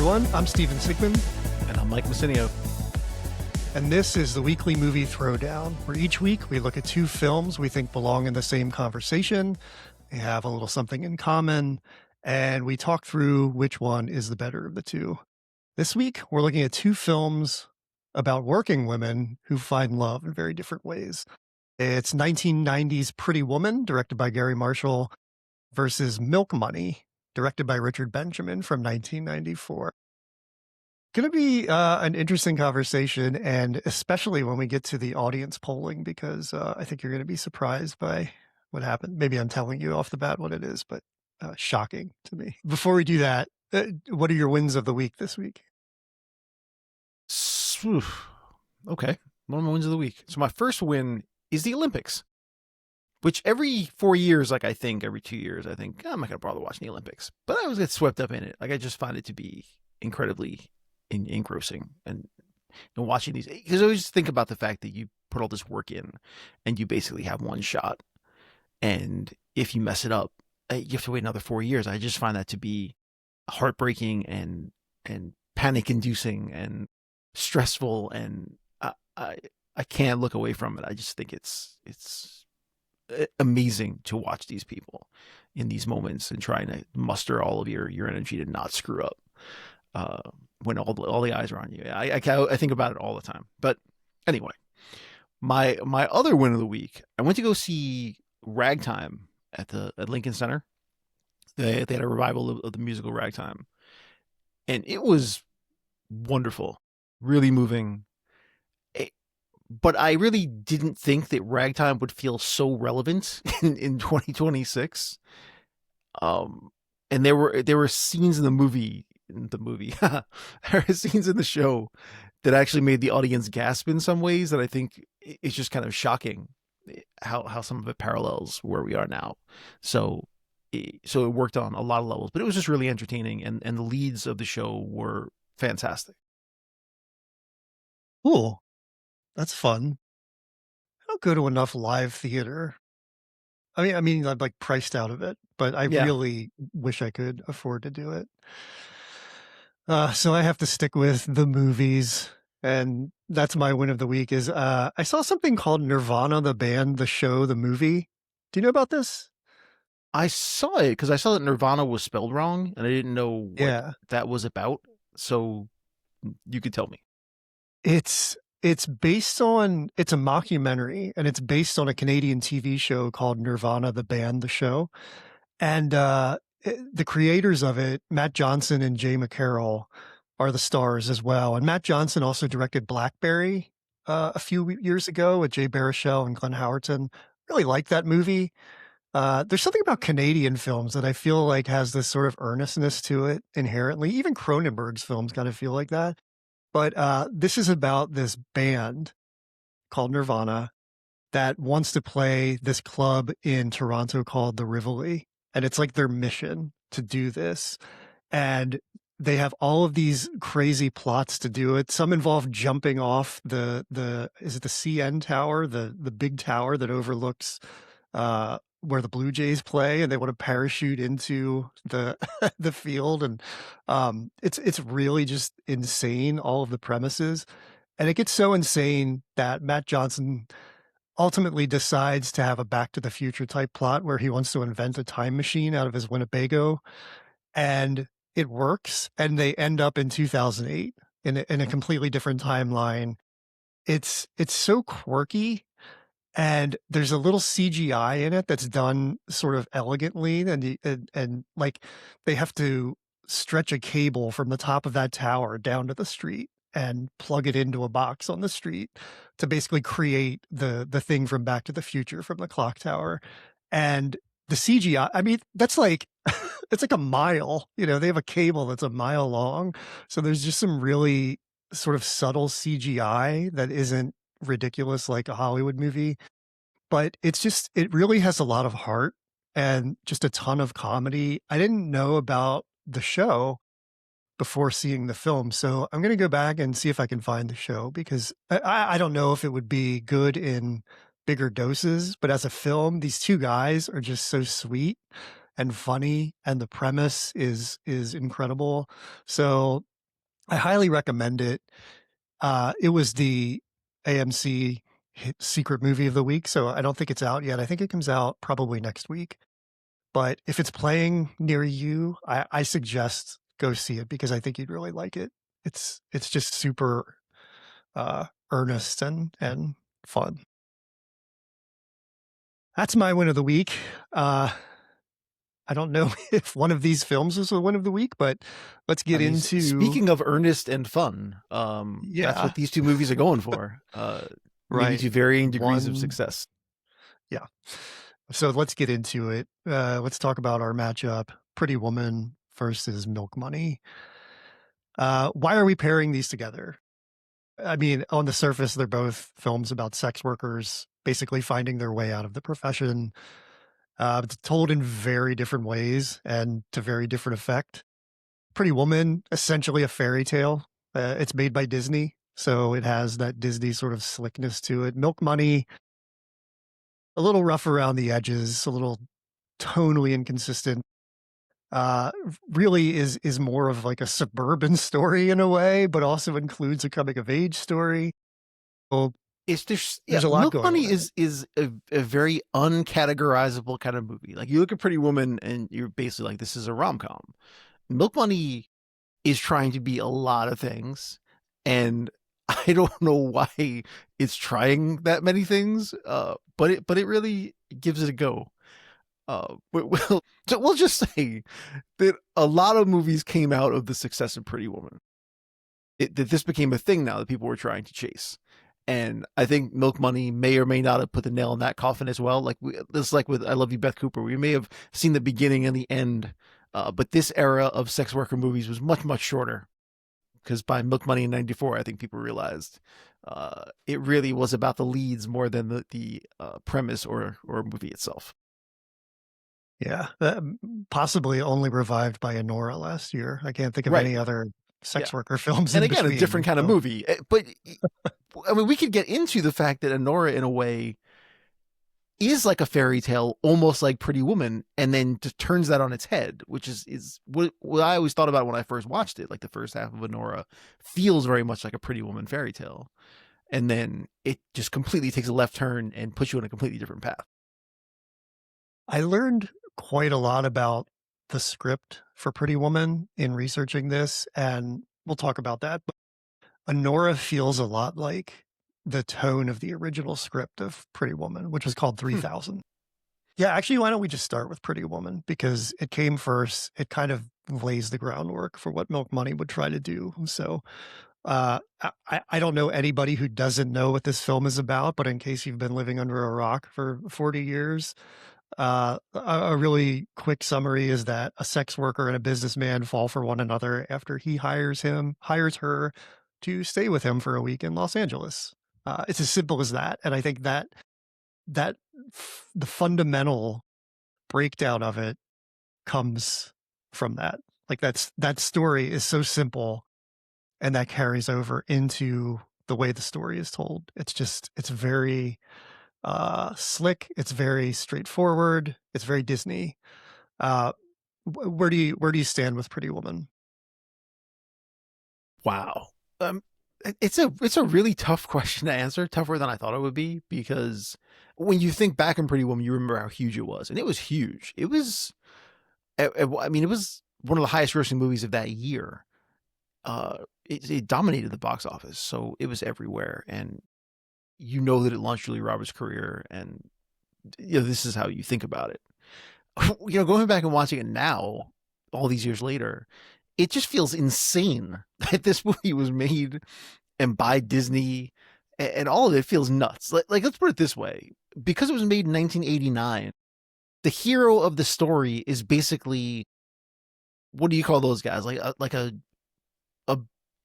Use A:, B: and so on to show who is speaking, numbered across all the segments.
A: everyone. I'm Steven Sigmund,
B: And I'm Mike Messinio.
A: and this is the Weekly Movie Throwdown, where each week we look at two films we think belong in the same conversation. They have a little something in common, and we talk through which one is the better of the two. This week, we're looking at two films about working women who find love in very different ways. It's 1990's Pretty Woman, directed by Gary Marshall, versus Milk Money, directed by Richard Benjamin from 1994. Going to be an interesting conversation, and especially when we get to the audience polling, because I think you're going to be surprised by what happened. Maybe I'm telling you off the bat what it is, but shocking to me. Before we do that, what are your wins of the week this week?
B: Okay. One of my wins of the week. So my first win is the Olympics, which every 4 years, I think every 2 years, I think I'm not going to bother watching the Olympics, but I always get swept up in it. I just find it to be incredibly engrossing, and watching these, because I always think about the fact that you put all this work in and you basically have one shot, and if you mess it up, you have to wait another 4 years. I just find that to be heartbreaking and panic inducing and stressful, and I can't look away from it. I just think it's amazing to watch these people in these moments and trying to muster all of your energy to not screw up when all the eyes are on you. I think about it all the time. But anyway, my other win of the week, I went to go see Ragtime at Lincoln Center. They had a revival of the musical Ragtime, and it was wonderful, really moving. But I really didn't think that Ragtime would feel so relevant in 2026. And there were scenes in the movie, there are scenes in the show that actually made the audience gasp in some ways, that I think it's just kind of shocking how some of it parallels where we are now. So it worked on a lot of levels, but it was just really entertaining, and the leads of the show were fantastic.
A: Cool. That's fun. I don't go to enough live theater. I mean, I'm like priced out of it, but I
B: Yeah.
A: really wish I could afford to do it. So I have to stick with the movies, and that's my win of the week. Is I saw something called Nirvana, the band, the show, the movie. Do you know about this?
B: I saw it because I saw that Nirvana was spelled wrong, and I didn't know what
A: Yeah.
B: that was about. So you could tell me.
A: It's based on, it's a mockumentary, and it's based on a Canadian TV show called Nirvana, the band, the show. And the creators of it, Matt Johnson and Jay McCarroll, are the stars as well. And Matt Johnson also directed Blackberry a few years ago with Jay Baruchel and Glenn Howerton. Really liked that movie. There's something about Canadian films that I feel like has this sort of earnestness to it inherently. Even Cronenberg's films kind of feel like that. But this is about this band called Nirvana that wants to play this club in Toronto called the Rivoli. And it's like their mission to do this. And they have all of these crazy plots to do it. Some involve jumping off is it the CN Tower, the big tower that overlooks where the Blue Jays play, and they want to parachute into the the field. And it's really just insane, all of the premises. And it gets so insane that Matt Johnson ultimately decides to have a Back to the Future type plot where he wants to invent a time machine out of his Winnebago, and it works, and they end up in 2008 in a completely different timeline. It's so quirky, and there's a little CGI in it that's done sort of elegantly, and like they have to stretch a cable from the top of that tower down to the street and plug it into a box on the street to basically create the thing from Back to the Future from the clock tower. And the CGI, I mean, that's like it's like a mile, they have a cable that's a mile long. So there's just some really sort of subtle CGI that isn't ridiculous like a Hollywood movie, but it really has a lot of heart and just a ton of comedy. I didn't know about the show before seeing the film, so I'm going to go back and see if I can find the show, because I don't know if it would be good in bigger doses, but as a film, these two guys are just so sweet and funny, and the premise is incredible. So I highly recommend it. It was the AMC secret movie of the week, so I don't think it's out yet. I think it comes out probably next week. But if it's playing near you, I suggest go see it because I think you'd really like it. It's just super earnest and fun. That's my win of the week. I don't know if one of these films is a win of the week, but let's
B: I
A: get
B: mean,
A: into
B: speaking of earnest and fun, that's
A: yeah,
B: what these two movies are going for. Maybe
A: right.
B: to varying degrees of
A: One,
B: success.
A: yeah. So let's get into it. Let's talk about our matchup: Pretty Woman versus Milk Money. Why are we pairing these together? I mean, on the surface, they're both films about sex workers basically finding their way out of the profession. It's told in very different ways and to very different effect. Pretty Woman, essentially a fairy tale. It's made by Disney, so it has that Disney sort of slickness to it. Milk Money, a little rough around the edges, a little tonally inconsistent. Really is more of like a suburban story in a way, but also includes a coming of age story. Well,
B: It's there's yeah,
A: there's a lot
B: Milk
A: going
B: Money
A: on in it.
B: is a very uncategorizable kind of movie. Like you look at Pretty Woman and you're basically like, this is a rom-com. Milk Money is trying to be a lot of things, and I don't know why it's trying that many things. But it really gives it a go. We'll just say that a lot of movies came out of the success of Pretty Woman. That this became a thing now that people were trying to chase. And I think Milk Money may or may not have put the nail in that coffin as well. This, like with I Love You, Beth Cooper, we may have seen the beginning and the end, but this era of sex worker movies was much much shorter. Because by Milk Money in '94, I think people realized it really was about the leads more than the premise or movie itself.
A: Yeah, possibly only revived by Anora last year. I can't think of
B: Right.
A: any other
B: Yeah.
A: sex worker films
B: And
A: in
B: again, a different
A: between.
B: kind of
A: So
B: movie. But I mean, we could get into the fact that Honora, in a way, is like a fairy tale, almost like Pretty Woman, and then just turns that on its head, which is what I always thought about when I first watched it. Like the first half of Honora feels very much like a Pretty Woman fairy tale, and then it just completely takes a left turn and puts you on a completely different path.
A: I learned quite a lot about the script for Pretty Woman in researching this, and we'll talk about that. But Anora feels a lot like the tone of the original script of Pretty Woman, which was called
B: Hmm.
A: 3000. Yeah, actually, why don't we just start with Pretty Woman because it came first. It kind of lays the groundwork for what Milk Money would try to do. So I don't know anybody who doesn't know what this film is about, but in case you've been living under a rock for 40 years, a really quick summary is that a sex worker and a businessman fall for one another after he hires her to stay with him for a week in Los Angeles. It's as simple as that. And I think that the fundamental breakdown of it comes from that. Like that story is so simple and that carries over into the way the story is told. It's very slick, it's very straightforward, it's very Disney. Uh where do you stand with Pretty Woman?
B: Wow. Um, it's a really tough question to answer, tougher than I thought it would be, because when you think back on Pretty Woman, you remember how huge it was, and it was huge. It was, I mean, it was one of the highest grossing movies of that year. It dominated the box office, so it was everywhere, and you know that it launched Julia Roberts' career, and this is how you think about it. Going back and watching it now, all these years later, it just feels insane that this movie was made and by Disney, and all of it feels nuts. Like let's put it this way: because it was made in 1989, the hero of the story is basically, what do you call those guys? A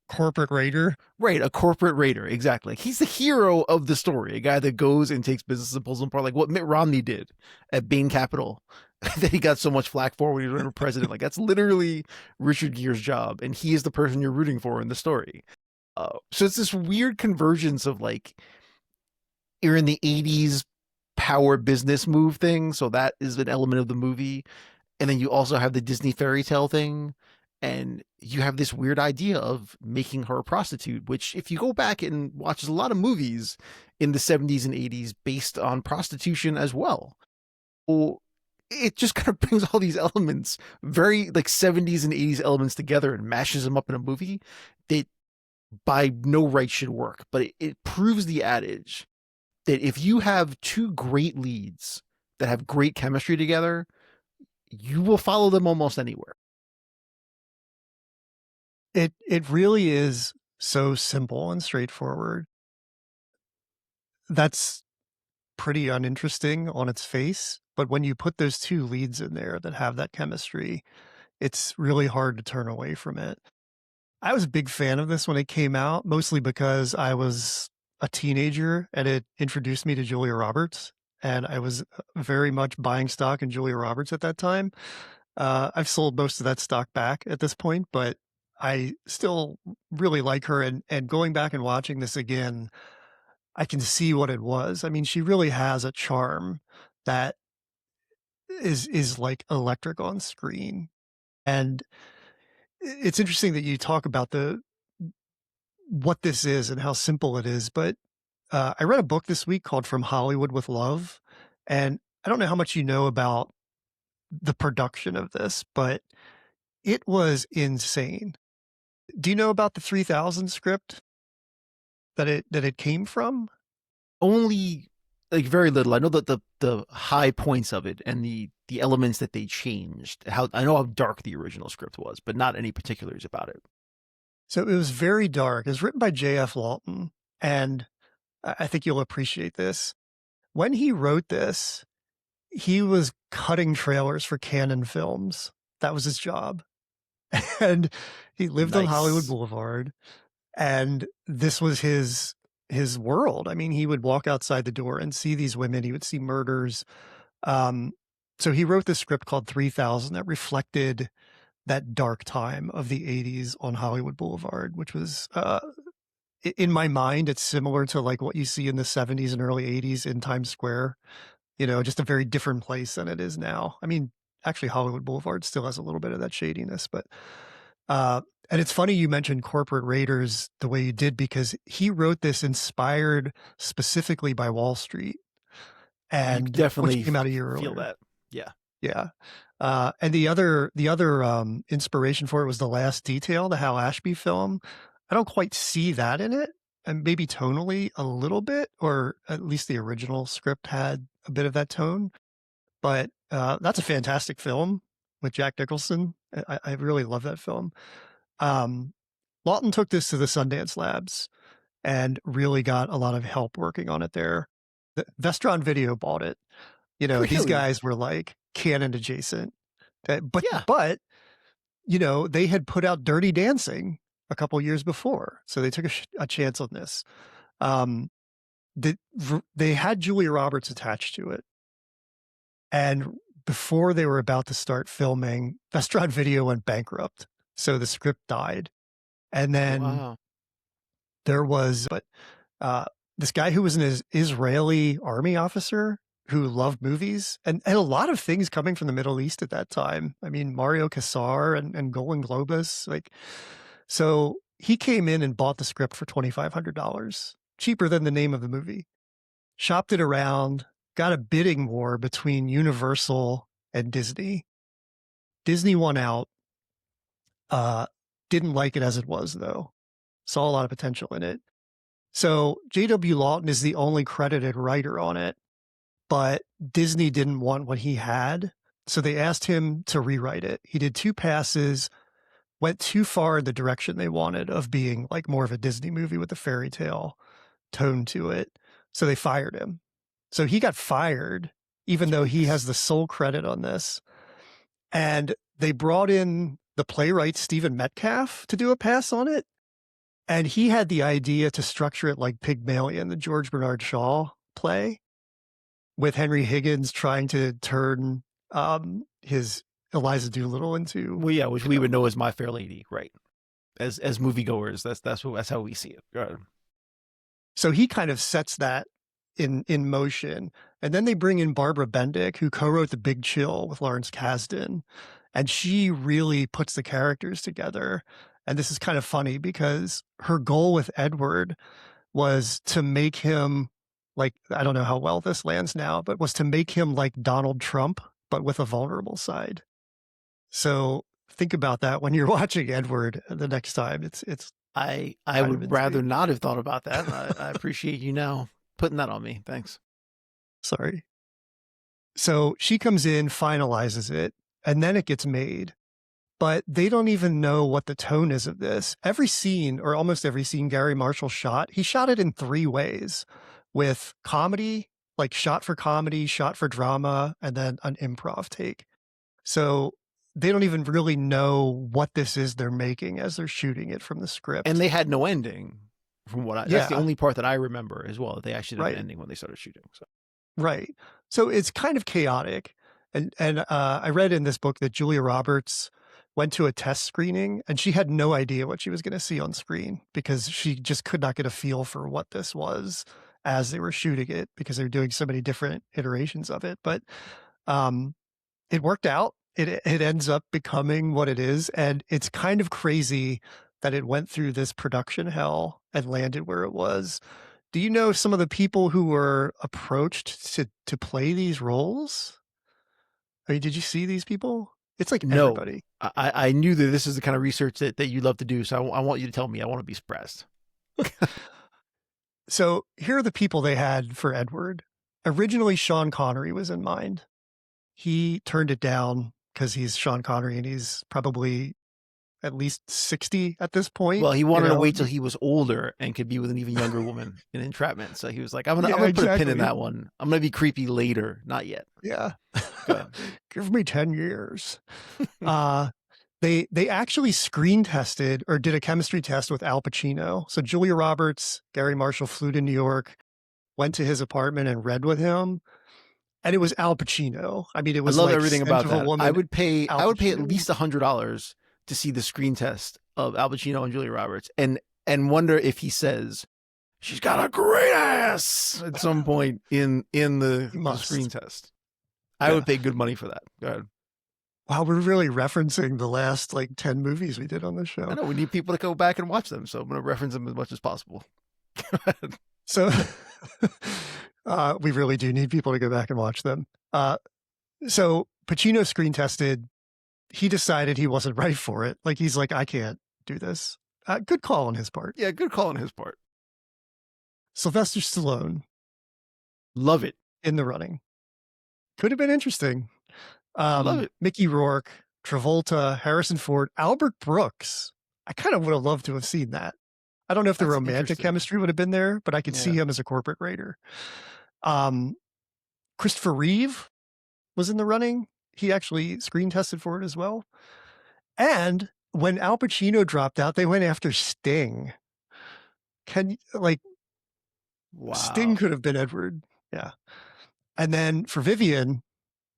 A: Corporate Raider?
B: right, a corporate raider, exactly. Like, he's the hero of the story, a guy that goes and takes business and pulls them apart, like what Mitt Romney did at Bain Capital, that he got so much flack for when he was running for president. Like that's literally Richard Gere's job, and he is the person you're rooting for in the story. So it's this weird convergence of like you're in the '80s power business move thing, so that is an element of the movie, and then you also have the Disney fairy tale thing, And you have this weird idea of making her a prostitute, which, if you go back and watch a lot of movies in the 70s and 80s based on prostitution as well, well, it just kind of brings all these elements, very like 70s and 80s elements together and mashes them up in a movie that by no right should work. But it proves the adage that if you have two great leads that have great chemistry together, you will follow them almost anywhere.
A: It really is so simple and straightforward. That's pretty uninteresting on its face, but when you put those two leads in there that have that chemistry, it's really hard to turn away from it. I was a big fan of this when it came out, mostly because I was a teenager and it introduced me to Julia Roberts, and I was very much buying stock in Julia Roberts at that time. I've sold most of that stock back at this point, but I still really like her. And going back and watching this again, I can see what it was. I mean, she really has a charm that is like electric on screen. And it's interesting that you talk about the what this is and how simple it is. But I read a book this week called From Hollywood with Love, and I don't know how much you know about the production of this, but it was insane. Do you know about the 3000 script that it came from?
B: Only like very little. I know that the high points of it and the elements that they changed. How I know how dark the original script was, but not any particulars about it.
A: So it was very dark. It was written by J.F. Lawton, and I think you'll appreciate this. When he wrote this, he was cutting trailers for Canon Films. That was his job. And he lived on Hollywood
B: Nice.
A: Boulevard, and this was his world. I mean, he would walk outside the door and see these women. He would see murders. Um, so he wrote this script called 3000 that reflected that dark time of the 80s on Hollywood Boulevard, which was, in my mind, it's similar to like what you see in the 70s and early 80s in Times Square, just a very different place than it is now. I mean, actually, Hollywood Boulevard still has a little bit of that shadiness, but, and it's funny you mentioned Corporate Raiders the way you did, because he wrote this inspired specifically by Wall Street,
B: You
A: and which
B: definitely
A: came out a year
B: feel
A: earlier.
B: that. Yeah.
A: Yeah. And the other inspiration for it was The Last Detail, the Hal Ashby film. I don't quite see that in it, and maybe tonally a little bit, or at least the original script had a bit of that tone. But that's a fantastic film with Jack Nicholson. I really love that film. Um, Lawton took this to the Sundance Labs and really got a lot of help working on it there. Vestron Video bought it. These
B: Really?
A: guys were like Canon adjacent. But
B: Yeah.
A: but they had put out Dirty Dancing a couple years before, so they took a chance on this. Um, they had Julia Roberts attached to it, and before they were about to start filming, Vestron Video went bankrupt, so the script died. And then
B: Wow.
A: there was, but uh, this guy who was an Israeli army officer who loved movies and a lot of things coming from the Middle East at that time. I mean, Mario Kassar and Golan Globus, so he came in and bought the script for $2,500, cheaper than the name of the movie, shopped it around, got a bidding war between Universal and Disney. Disney won out, didn't like it as it was though, saw a lot of potential in it. So J.W. Lawton is the only credited writer on it, but Disney didn't want what he had. So they asked him to rewrite it. He did 2 passes, went too far in the direction they wanted of being like more of a Disney movie with a fairy tale tone to it. So they fired him. So he got fired, even though he has
B: Yikes.
A: the sole credit on this. And they brought in the playwright Stephen Metcalf to do a pass on it. And he had the idea to structure it like Pygmalion, the George Bernard Shaw play, with Henry Higgins trying to turn his Eliza Doolittle into,
B: Well, yeah, which
A: you
B: we
A: know.
B: would know as My Fair Lady, right? As moviegoers, that's how we see it.
A: So he kind of sets that in motion. And then they bring in Barbara Bendick, who co-wrote The Big Chill with Lawrence Kasdan. And she really puts the characters together. And this is kind of funny because her goal with Edward was to make him like, I don't know how well this lands now, but was to make him like Donald Trump, but with a vulnerable side. So think about that when you're watching Edward the next time. It's
B: I
A: kind of
B: would rather
A: insane.
B: not have thought about that. I appreciate you now putting that on me. Thanks.
A: Sorry. So she comes in, finalizes it, and then it gets made. But they don't even know what the tone is of this. Every scene, or almost every scene Gary Marshall shot, he shot it in 3 ways, with comedy, like shot for comedy, shot for drama, and then an improv take. So they don't even really know what this is they're making as they're shooting it from the script.
B: And they had no ending from what that's the only part that I remember as well, that they actually did an ending when they started shooting. So.
A: Right. So it's kind of chaotic. And I read in this book that Julia Roberts went to a test screening and she had no idea what she was going to see on screen because she just could not get a feel for what this was as they were shooting it because they were doing so many different iterations of it. But it worked out. It ends up becoming what it is. And it's kind of crazy that it went through this production hell and landed where it was. Do you know some of the people who were approached to play these roles? I mean, did you see these people? It's like
B: No,
A: everybody.
B: I knew that this is the kind of research that you love to do. So I want you to tell me. I want to be surprised.
A: So here are the people they had for Edward. Originally, Sean Connery was in mind. He turned it down because he's Sean Connery and he's probably at least 60 at this point.
B: Well, he wanted to wait till he was older and could be with an even younger woman in Entrapment. So he was like, I'm gonna put a pin in that one. I'm gonna be creepy later, not yet.
A: Yeah. Give me 10 years. They actually screen tested or did a chemistry test with Al Pacino. So Julia Roberts, Gary Marshall flew to New York, went to his apartment and read with him. And it was Al Pacino. I mean, it was
B: I love
A: like
B: everything about that.
A: Woman,
B: I would pay at least $100 to see the screen test of Al Pacino and Julia Roberts and wonder if he says, she's got a great ass at some point in the screen test. I would pay good money for that. Go ahead.
A: Wow, we're really referencing the last like 10 movies we did on the show.
B: I know, we need people to go back and watch them, so I'm going to reference them as much as possible.
A: So we really do need people to go back and watch them. So Pacino screen tested. He decided he wasn't right for it. Like, he's like, I can't do this. Good call on his part.
B: Yeah, good call on his part.
A: Sylvester Stallone.
B: Love it.
A: In the running. Could have been interesting.
B: Love it.
A: Mickey Rourke, Travolta, Harrison Ford, Albert Brooks. I kind of would have loved to have seen that. I don't know if the romantic chemistry would have been there, but I could see him as a corporate raider. Christopher Reeve was in the running. He actually screen tested for it as well. And when Al Pacino dropped out, they went after Sting.
B: Wow.
A: Sting could have been Edward. Yeah. And then for Vivian,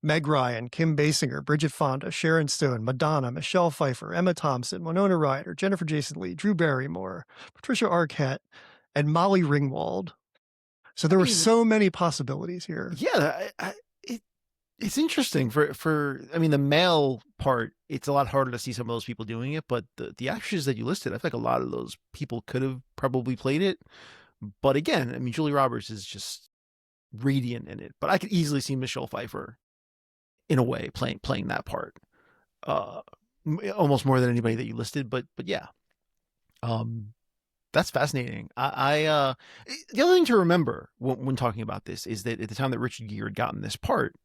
A: Meg Ryan, Kim Basinger, Bridget Fonda, Sharon Stone, Madonna, Michelle Pfeiffer, Emma Thompson, Winona Ryder, Jennifer Jason Leigh, Drew Barrymore, Patricia Arquette, and Molly Ringwald. So there were so many possibilities here.
B: Yeah, it's interesting for I mean, the male part, it's a lot harder to see some of those people doing it, but the actresses that you listed, I feel like a lot of those people could have probably played it. But again, I mean, Julia Roberts is just radiant in it. But I could easily see Michelle Pfeiffer, in a way, playing that part, almost more than anybody that you listed. But yeah, that's fascinating. The other thing to remember when talking about this is that at the time that Richard Gere had gotten this part,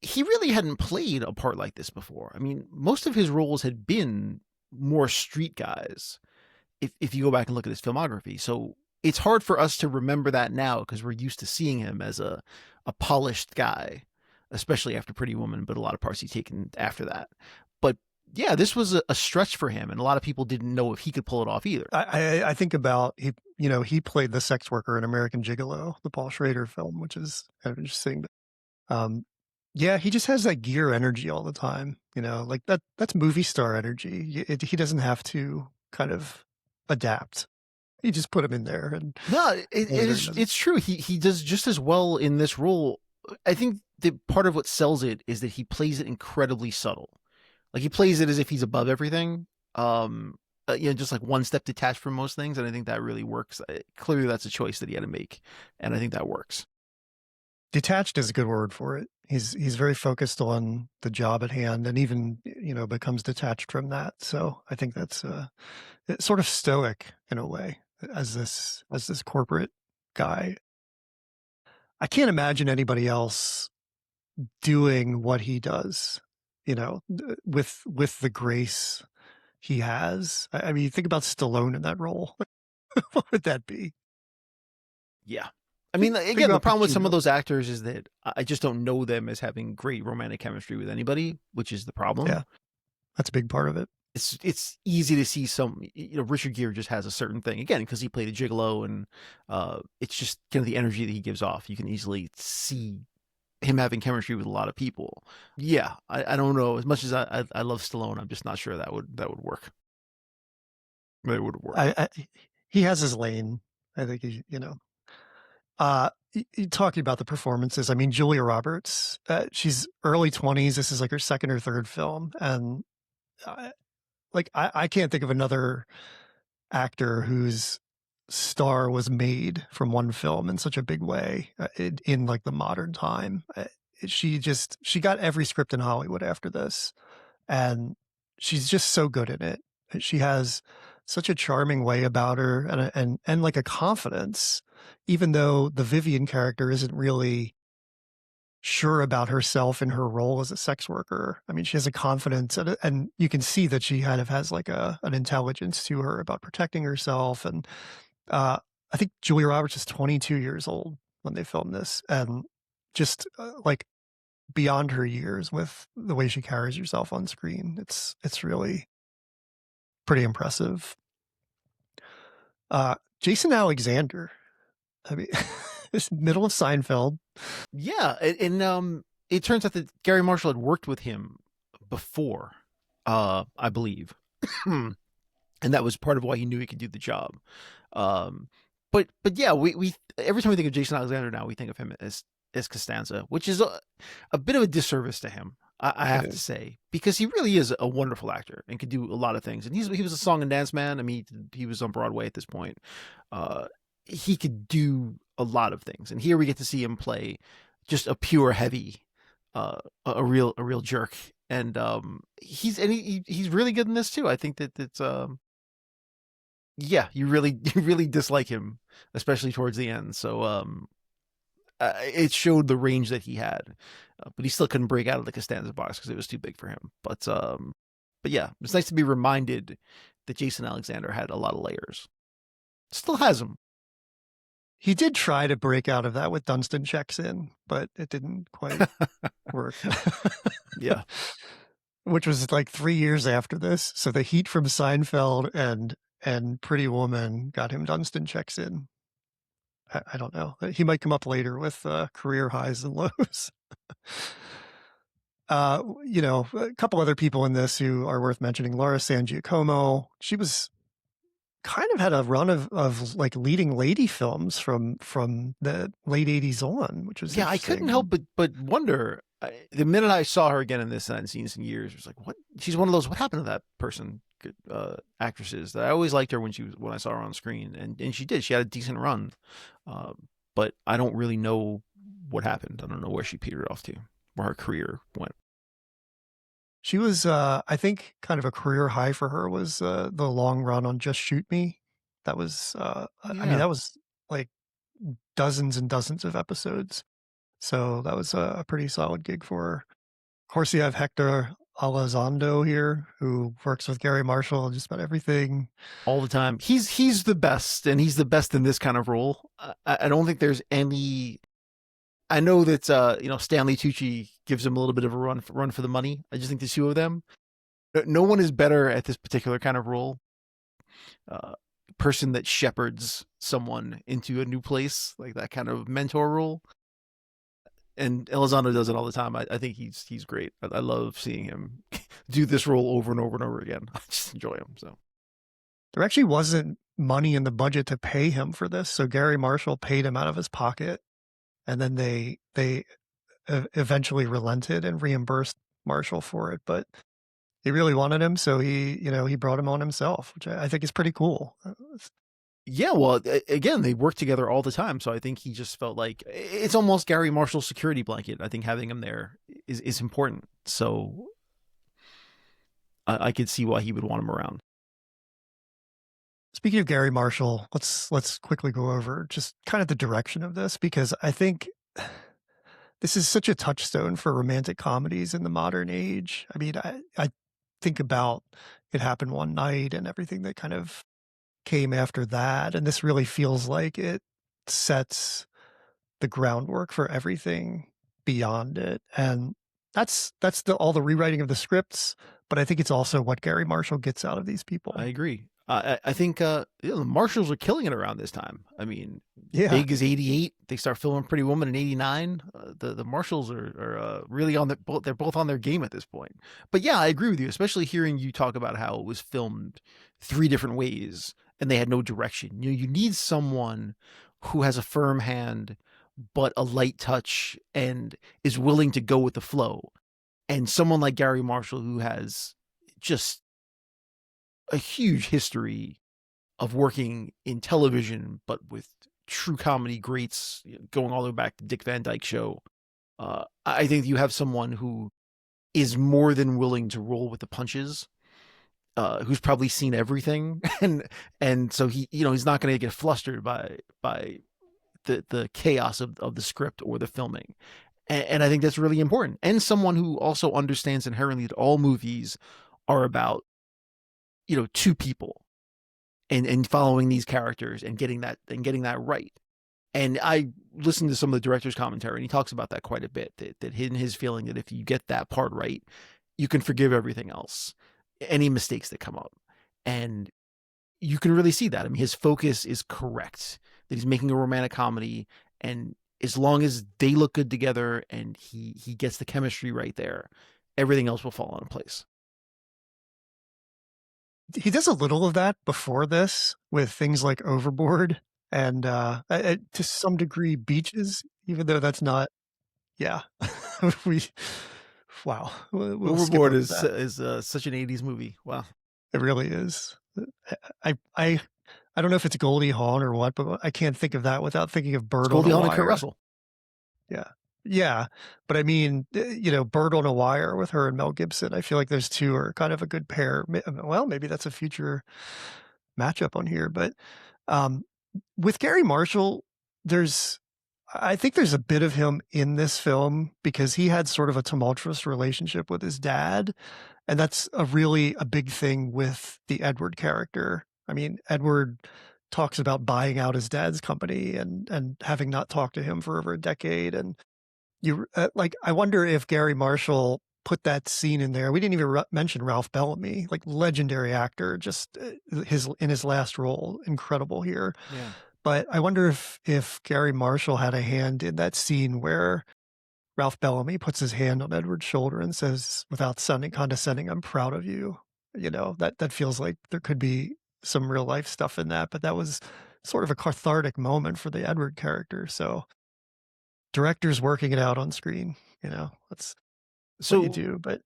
B: he really hadn't played a part like this before. I mean, most of his roles had been more street guys, if you go back and look at his filmography. So it's hard for us to remember that now because we're used to seeing him as a polished guy, especially after Pretty Woman, but a lot of parts he's taken after that. But yeah, this was a stretch for him, and a lot of people didn't know if he could pull it off either.
A: I think about he played the sex worker in American Gigolo, the Paul Schrader film, which is kind of interesting. But, yeah, he just has that Gear energy all the time. Like that's movie star energy. He doesn't have to kind of adapt. You just put him in there, and
B: no, it's true. He does just as well in this role. I think that part of what sells it is that he plays it incredibly subtle. Like he plays it as if he's above everything. Just like one step detached from most things, and I think that really works. Clearly, that's a choice that he had to make, and I think that works.
A: Detached is a good word for it. He's very focused on the job at hand, and even becomes detached from that. So I think that's it's sort of stoic in a way as this corporate guy. I can't imagine anybody else doing what he does, with the grace he has. I mean, think about Stallone in that role. What would that be?
B: Yeah. I
A: Think
B: mean,
A: think
B: again, the
A: about
B: problem with some of
A: Pacino.
B: those actors is that I just don't know them as having great romantic chemistry with anybody, which is the problem.
A: Yeah, that's a big part of it.
B: It's easy to see some, Richard Gere just has a certain thing again because he played a gigolo, and it's just kind of the energy that he gives off. You can easily see him having chemistry with a lot of people. Yeah, I don't know. As much as I love Stallone, I'm just not sure that would work. That would work.
A: He has his lane. I think talking about the performances. I mean, Julia Roberts. She's early 20s. This is like her second or third film, and uh, I can't think of another actor whose star was made from one film in such a big way in like the modern time. She got every script in Hollywood after this, and she's just so good in it. She has such a charming way about her, and like a confidence, even though the Vivian character isn't really sure about herself in her role as a sex worker. I mean, she has a confidence, and you can see that she kind of has like an intelligence to her about protecting herself. And uh, I think Julia Roberts is 22 years old when they filmed this, and just like beyond her years with the way she carries herself on screen. It's really pretty impressive. Jason Alexander. I mean, this middle of Seinfeld.
B: Yeah, and it turns out that Gary Marshall had worked with him before, I believe, and that was part of why he knew he could do the job. Um, but yeah, we every time we think of Jason Alexander now, we think of him as Costanza, which is a bit of a disservice to him. I
A: It
B: have to
A: is.
B: say, because he really is a wonderful actor and can do a lot of things. And he was a song and dance man. I mean, he was on Broadway at this point. Uh, he could do a lot of things, and here we get to see him play just a pure heavy, a real jerk. And he's really good in this too. I think that it's yeah, you really you really dislike him, especially towards the end. So it showed the range that he had, but he still couldn't break out of the Costanza box because it was too big for him. But yeah, it's nice to be reminded that Jason Alexander had a lot of layers. Still has them.
A: He did try to break out of that with Dunstan Checks In, but it didn't quite work.
B: Yeah,
A: Which was like 3 years after this. So the heat from Seinfeld and Pretty Woman got him Dunstan Checks In. I don't know. He might come up later with career highs and lows. A couple other people in this who are worth mentioning. Laura San Giacomo. She was kind of had a run of like leading lady films from the late 80s on, which was
B: yeah. I couldn't help
A: interesting.
B: but wonder. The minute I saw her again in this, I hadn't seen this in years. It was like, what? She's one of those. What happened to that person? Actresses that I always liked her when I saw her on screen, and she did. She had a decent run, uh, but I don't really know what happened. I don't know where she petered off to, where her career went.
A: She was, I think, kind of a career high for her was the long run on Just Shoot Me. That was, I mean,
B: Yeah,
A: that was like dozens and dozens of episodes. So that was a pretty solid gig for her. Of course, you have Hector Elizondo here, who works with Gary Marshall on just about everything.
B: all the time. He's the best, and he's the best in this kind of role. I don't think there's any. I know that Stanley Tucci gives him a little bit of a run for the money. I just think the two of them, no one is better at this particular kind of role. Uh, Person that shepherds someone into a new place, like that kind of mentor role. And Elizondo does it all the time. I think he's great. I love seeing him do this role over and over and over again. I just enjoy him. So
A: There actually wasn't money in the budget to pay him for this, so Gary Marshall paid him out of his pocket, and then they eventually relented and reimbursed Marshall for it. But He really wanted him, so he brought him on himself, which I think is pretty cool.
B: Yeah, well, again, they work together all the time, so I think he just felt like it's almost Gary Marshall's security blanket. I think having him there is important. So I could see why he would want him around.
A: Speaking of Gary Marshall, let's quickly go over just kind of the direction of this, because I think this is such a touchstone for romantic comedies in the modern age. I mean, I think about It Happened One Night and everything that kind of came after that, and this really feels like it sets the groundwork for everything beyond it. And that's all the rewriting of the scripts, but I think it's also what Gary Marshall gets out of these
B: I
A: people.
B: agree. I think the Marshalls are killing it around this time. I mean,
A: Yeah.
B: Big is 88. They start filming Pretty Woman in 89. The Marshalls are really on they're both on their game at this point. But yeah, I agree with you, especially hearing you talk about how it was filmed 3 different ways and they had no direction. You need someone who has a firm hand but a light touch and is willing to go with the flow. And someone like Gary Marshall who has just a huge history of working in television, but with true comedy greats, going all the way back to Dick Van Dyke Show. I think you have someone who is more than willing to roll with the punches, who's probably seen everything, and so he's not going to get flustered by the chaos of the script or the filming. And I think that's really important. And someone who also understands inherently that all movies are about, two people and following these characters and getting that right. And I listened to some of the director's commentary, and he talks about that quite a bit. That in his feeling that if you get that part right, you can forgive everything else, any mistakes that come up, and you can really see that. I mean, his focus is correct. That he's making a romantic comedy, and as long as they look good together and he gets the chemistry right there, everything else will fall into place.
A: He does a little of that before this with things like Overboard and to some degree Beaches, even though that's not. Yeah. we Wow. We'll skip
B: Overboard
A: over
B: is
A: that.
B: is such an 80s movie. Wow.
A: It really is. I don't know if it's Goldie Hawn or what, but I can't think of that without thinking of
B: It's
A: Bird on
B: Goldie
A: a
B: Hawn and Kurt
A: Wire.
B: Russell.
A: Yeah. Yeah. But I mean, Bird on a Wire with her and Mel Gibson. I feel like those two are kind of a good pair. Well, maybe that's a future matchup on here. But um, with Gary Marshall, I think there's a bit of him in this film because he had sort of a tumultuous relationship with his dad. And that's a big thing with the Edward character. I mean, Edward talks about buying out his dad's company and having not talked to him for over a decade. And I wonder if Gary Marshall put that scene in there. We didn't even mention Ralph Bellamy, like legendary actor, just his last role, incredible here.
B: Yeah.
A: But I wonder if Gary Marshall had a hand in that scene where Ralph Bellamy puts his hand on Edward's shoulder and says, without sounding condescending, "I'm proud of you." That feels like there could be some real life stuff in that, but that was sort of a cathartic moment for the Edward character. So directors working it out on screen, that's what you
B: So
A: do. But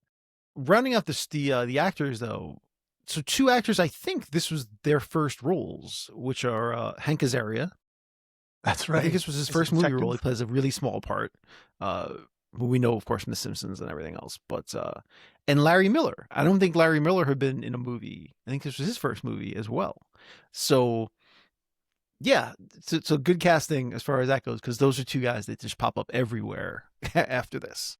B: rounding out the actors though, so 2 actors I think this was their first roles, which are Hank Azaria.
A: that's
B: I think
A: right.
B: this was his
A: As a
B: first movie role. He
A: detective.
B: plays a really small part, who we know of course from The Simpsons and everything else. But and Larry Miller. I don't think Larry Miller had been in a movie. I think this was his first movie as well. So yeah, so good casting as far as that goes, because those are 2 guys that just pop up everywhere after this.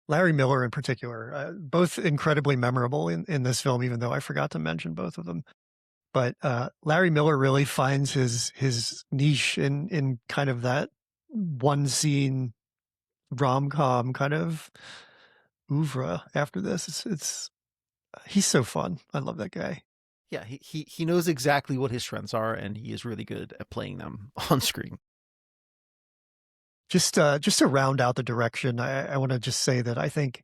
A: Larry Miller in particular, both incredibly memorable in this film, even though I forgot to mention both of them. But Larry Miller really finds his niche in kind of that one scene rom-com kind of oeuvre after this. It's he's so fun. I love that guy.
B: Yeah, he knows exactly what his strengths are, and he is really good at playing them on screen.
A: Just to round out the direction, I want to just say that I think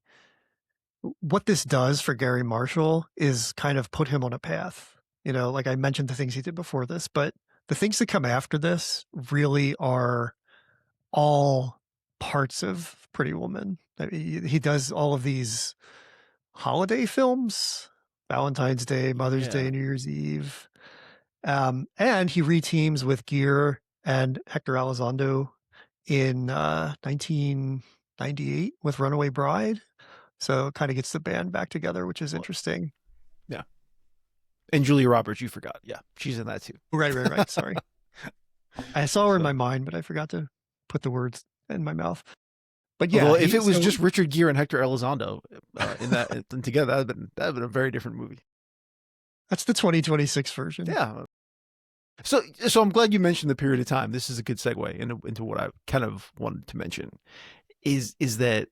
A: what this does for Gary Marshall is kind of put him on a path. Like I mentioned the things he did before this, but the things that come after this really are all parts of Pretty Woman. I mean, he does all of these holiday films, Valentine's Day, Mother's Day,
B: Yeah.
A: New Year's Eve. And he reteams with Gere and Hector Elizondo in 1998 with Runaway Bride. So it kind of gets the band back together, which is
B: Well,
A: interesting.
B: yeah. And Julia Roberts, you forgot. Yeah, she's in that too.
A: Right, right, right. Sorry. I saw her in my
B: So,
A: mind, but I forgot to put the words in my mouth. But
B: although
A: yeah,
B: if
A: he
B: it was
A: so
B: just Richard Gere and Hector Elizondo in that together, that'd been a very different movie.
A: that's the 2026 version.
B: Yeah. So I'm glad you mentioned the period of time. This is a good segue into what I kind of wanted to mention. Is that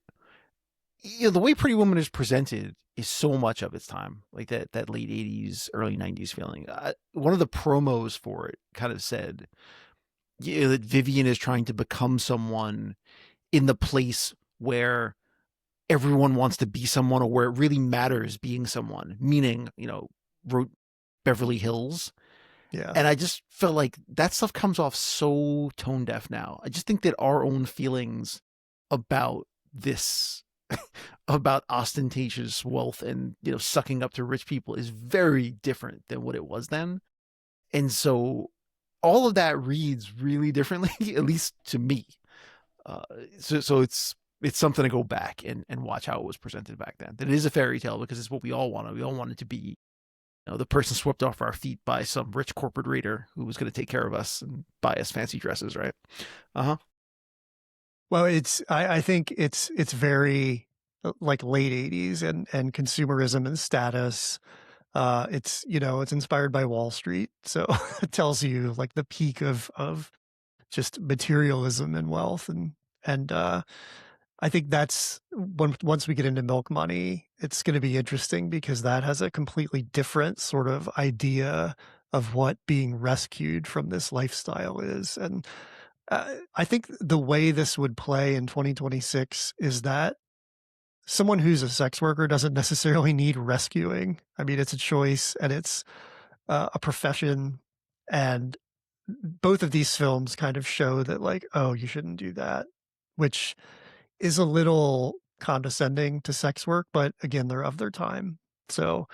B: the way Pretty Woman is presented is so much of its time, like that late '80s, early '90s feeling. One of the promos for it kind of said, that Vivian is trying to become someone in the place where everyone wants to be someone, or where it really matters being someone. Meaning, wrote Beverly Hills.
A: Yeah.
B: And I just felt like that stuff comes off so tone deaf now. I just think that our own feelings about this, about ostentatious wealth and, sucking up to rich people is very different than what it was then. And so all of that reads really differently, at least to me. Uh, so it's something to go back and watch how it was presented back then. That it is a fairy tale because it's what we all wanted. We all wanted to be, the person swept off our feet by some rich corporate raider who was going to take care of us and buy us fancy dresses, right?
A: Well, I think it's very like late 80s and consumerism and status. It's inspired by Wall Street. So it tells you like the peak of just materialism and wealth and I think that's once we get into Milk Money, it's going to be interesting because that has a completely different sort of idea of what being rescued from this lifestyle is. And I think the way this would play in 2026 is that someone who's a sex worker doesn't necessarily need rescuing. I mean, it's a choice and it's a profession. And both of these films kind of show that, like, oh, you shouldn't do that, which is a little condescending to sex work, but again, they're of their time. So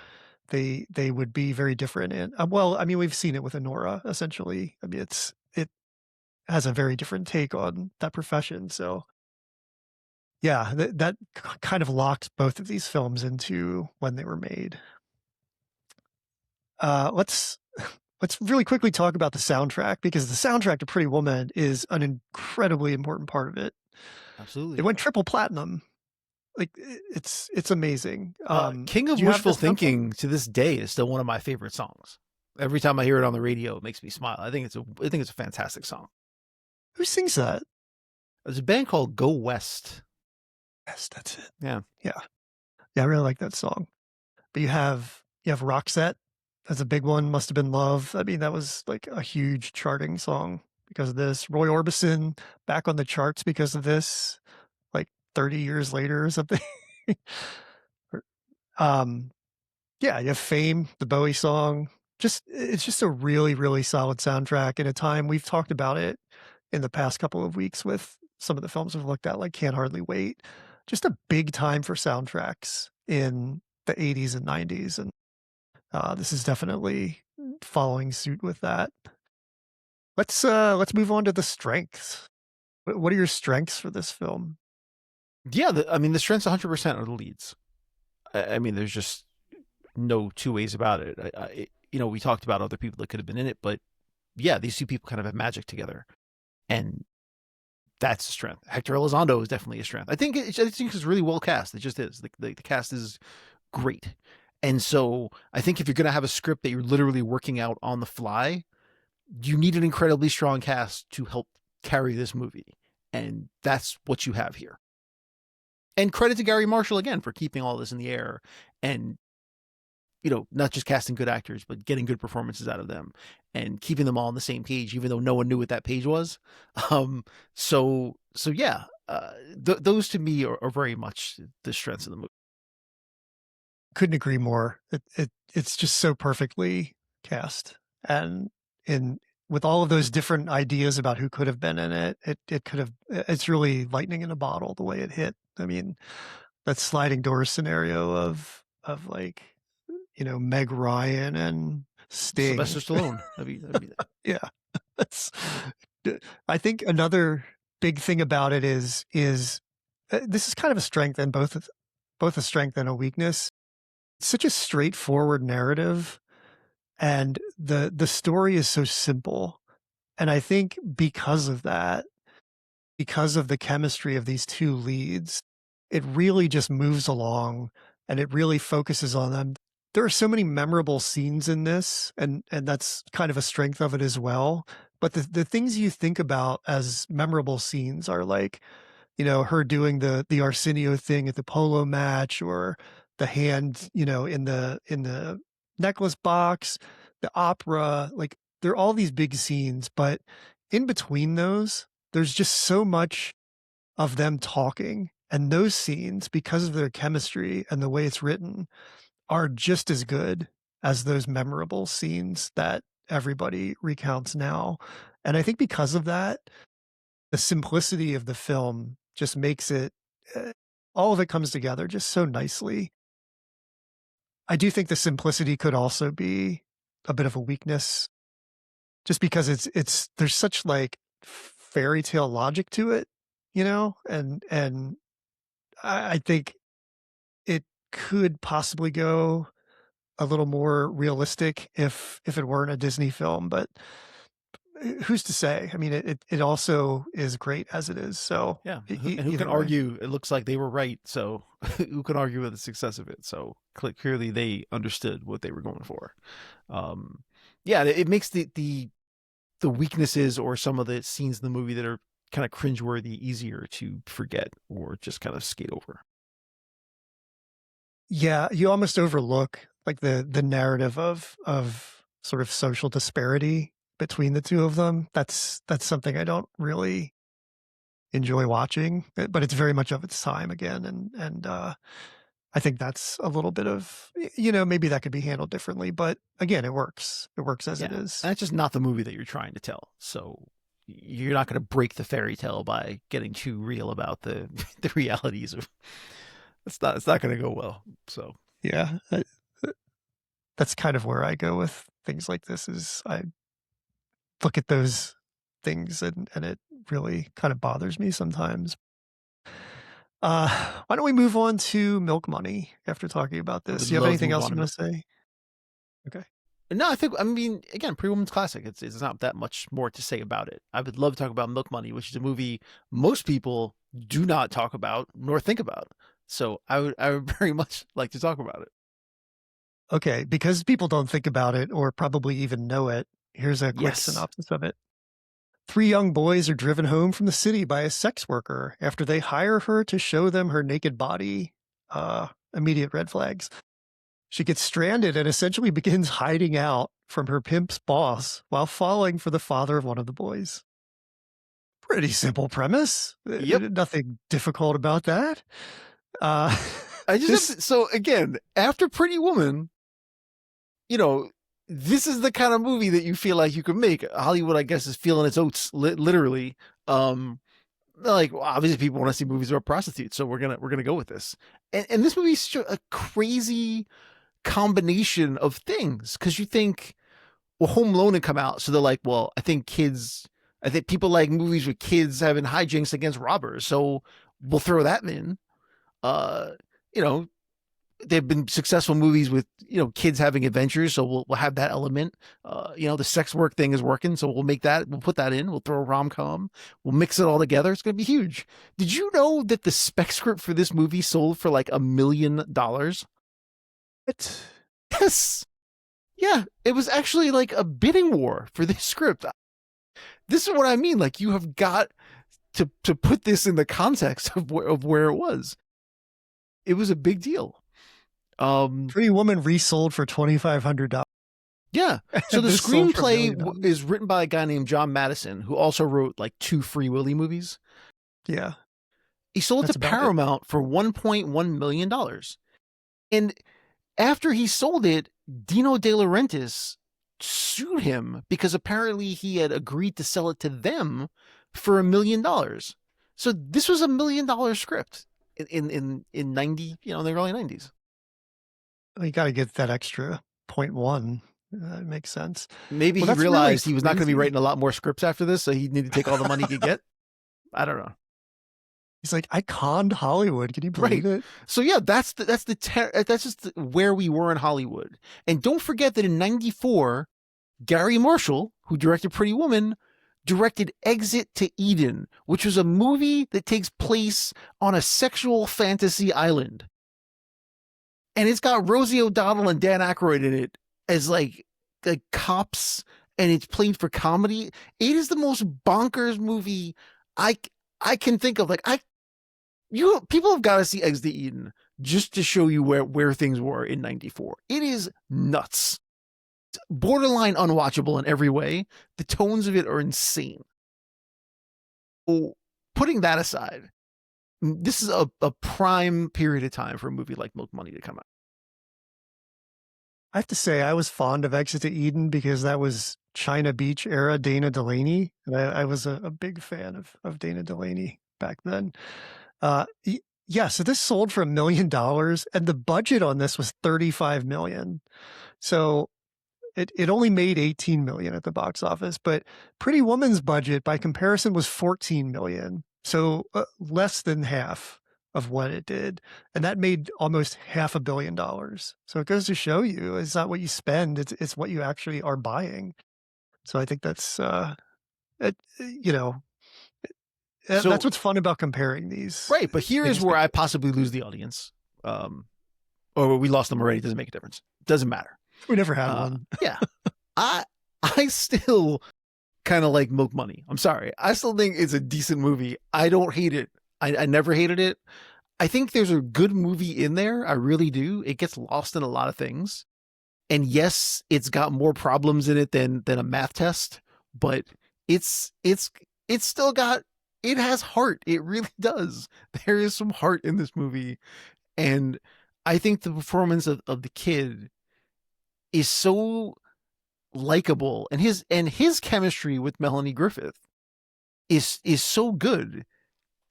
A: they would be very different. And well, I mean, we've seen it with Honora, essentially. I mean, it has a very different take on that profession. So yeah, that kind of locked both of these films into when they were made. Let's let's really quickly talk about the soundtrack because the soundtrack to Pretty Woman is an incredibly important part of it. It
B: Absolutely.
A: went triple platinum. Like it's amazing.
B: King of
A: Do you have the
B: Wishful
A: soundtrack?
B: Thinking to this day is still one of my favorite songs. Every time I hear it on the radio, it makes me smile. I think it's a fantastic song.
A: Who sings that?
B: There's a band called Go West.
A: Yes, that's it.
B: Yeah.
A: Yeah. Yeah, I really like that song. But you have Roxette. That's a big one. Must Have Been Love. I mean, that was like a huge charting song because of this. Roy Orbison back on the charts because of this, like 30 years later or something. um, yeah, you have Fame, the Bowie song. It's just a really, really solid soundtrack in a time we've talked about it in the past couple of weeks with some of the films we've looked at, like Can't Hardly Wait. Just a big time for soundtracks in the 80s and 90s. And this is definitely following suit with that. Let's move on to the strengths. What are your strengths for this film?
B: Yeah, the strengths 100% are the leads. I mean, there's just no two ways about it. We talked about other people that could have been in it, but yeah, these two people kind of have magic together, and that's a strength. Hector Elizondo is definitely a strength. I think it's really well cast. It just is. The cast is great, and so I think if you're going to have a script that you're literally working out on the fly, you need an incredibly strong cast to help carry this movie, and that's what you have here. And credit to Gary Marshall again for keeping all this in the air and not just casting good actors, but getting good performances out of them and keeping them all on the same page, even though no one knew what that page was. So yeah, those to me are very much the strengths of the movie.
A: Couldn't agree more. It's just so perfectly cast, and in with all of those different ideas about who could have been in it, it could have. It's really lightning in a bottle the way it hit. I mean, that sliding door scenario of of like, Meg Ryan and
B: Sylvester
A: Sting.
B: Stallone.
A: Yeah. That's I think another big thing about it is this is kind of a strength and both a strength and a weakness. It's such a straightforward narrative, and the story is so simple. And I think because of that, because of the chemistry of these two leads, it really just moves along and it really focuses on them. There are so many memorable scenes in this, and that's kind of a strength of it as well. But the things you think about as memorable scenes are like, her doing the Arsenio thing at the polo match, or the hand, in the necklace box, the opera, like there are all these big scenes, but in between those, there's just so much of them talking. And those scenes, because of their chemistry and the way it's written, are just as good as those memorable scenes that everybody recounts now. And I think because of that, the simplicity of the film just makes it, uh, all of it comes together just so nicely. I do think the simplicity could also be a bit of a weakness, just because there's such like fairy tale logic to it, and I think it could possibly go a little more realistic if it weren't a Disney film, but who's to say? I mean, it also is great as it is. So
B: Yeah, and who can
A: either way.
B: argue? It looks like they were right. So who can argue with the success of it? So clearly they understood what they were going for. Um, yeah, it makes the weaknesses or some of the scenes in the movie that are kind of cringeworthy easier to forget or just kind of skate over.
A: Yeah, you almost overlook like the narrative of sort of social disparity between the two of them. That's something I don't really enjoy watching, but it's very much of its time again, and I think that's a little bit of, maybe that could be handled differently, but again, it works. It works as it
B: Yeah,
A: is.
B: and that's just not the movie that you're trying to tell. So you're not going to break the fairy tale by getting too real about the the realities of. It's not going to go well. So
A: Yeah, that's kind of where I go with things like this. Is I look at those things and it really kind of bothers me sometimes. Why don't we move on to Milk Money after talking about
B: I
A: this?
B: would
A: Do you have
B: love to
A: anything
B: move
A: else
B: on
A: you
B: to.
A: want to say? Okay.
B: No, I mean, again, Pretty Woman's classic. It's not that much more to say about it. I would love to talk about Milk Money, which is a movie most people do not talk about nor think about. So I would very much like to talk about it.
A: Okay, because people don't think about it or probably even know it, here's a quick
B: Yes.
A: synopsis of it. Three young boys are driven home from the city by a sex worker after they hire her to show them her naked body. Immediate red flags. She gets stranded and essentially begins hiding out from her pimp's boss while falling for the father of one of the boys. Pretty simple premise.
B: Yep.
A: Nothing difficult about that. Uh,
B: I just
A: this,
B: have to, so again, after Pretty Woman, you know, this is the kind of movie that you feel like you could make. Hollywood, I guess, is feeling its oats, literally. Like, well, obviously, people want to see movies about prostitutes, so we're gonna go with this. And this movie is a crazy combination of things because you think, well, Home Alone had come out, so they're like, well, I think people like movies with kids having hijinks against robbers, so we'll throw that in. Uh, you know, they've been successful movies with kids having adventures, so we'll have that element. The sex work thing is working, so we'll put that in. We'll throw a rom-com, we'll mix it all together. It's gonna be huge. Did you know that the spec script for this movie sold for like $1 million?
A: it,
B: Yes. Yeah, it was actually like a bidding war for this script. This is what I mean. Like, you have got to put this in the context of where it was. It was a big deal.
A: Pretty Woman resold for $2,500.
B: Yeah. So the
A: This sold for
B: screenplay
A: $1 million.
B: is written by a guy named John Madison, who also wrote like two Free Willy movies.
A: Yeah,
B: He sold it
A: that's
B: to
A: about it.
B: Paramount for $1.1 million. And after he sold it, Dino De Laurentiis sued him because apparently he had agreed to sell it to them for $1 million. So this was $1 million script in 90, in the early 90s.
A: You got to get that extra .1. That makes sense.
B: Maybe
A: Well,
B: he
A: that's really
B: realized he was not going to be
A: crazy.
B: writing a lot more scripts after this, so he needed to take all the money he could get. I don't know.
A: He's like, I conned Hollywood. Can you believe
B: Right.
A: it?
B: So yeah, that's just where we were in Hollywood. And don't forget that in '94, Gary Marshall, who directed Pretty Woman, directed Exit to Eden, which was a movie that takes place on a sexual fantasy island. And it's got Rosie O'Donnell and Dan Aykroyd in it as like cops, and it's played for comedy. It is the most bonkers movie I I can think of. Like people have got to see Exit to Eden just to show you where things were in '94. It is nuts. Borderline unwatchable in every way. The tones of it are insane. Oh, putting that aside, this is a prime period of time for a movie like Milk Money to come out.
A: I have to say, I was fond of Exit to Eden because that was China Beach era Dana Delaney. And I was a big fan of Dana Delaney back then. Yeah, so this sold for $1 million, and the budget on this was $35 million. So it only made $18 million at the box office, but Pretty Woman's budget by comparison was $14 million. So less than half of what it did. And that made almost $500 million. So it goes to show you, it's not what you spend, it's what you actually are buying. So I think that's, you know,
B: So
A: that's what's fun about comparing these.
B: right, but here is where I possibly lose the audience. Or we lost them already. It doesn't make a difference. Doesn't matter.
A: We never had one.
B: Yeah. I still kind of like Milk Money. I'm sorry. I still think it's a decent movie. I don't hate it. I never hated it. I think there's a good movie in there. I really do. It gets lost in a lot of things. And yes, it's got more problems in it than a math test, but it's still got, it has heart. It really does. There is some heart in this movie. And I think the performance of the kid is so likable, and his chemistry with Melanie Griffith is so good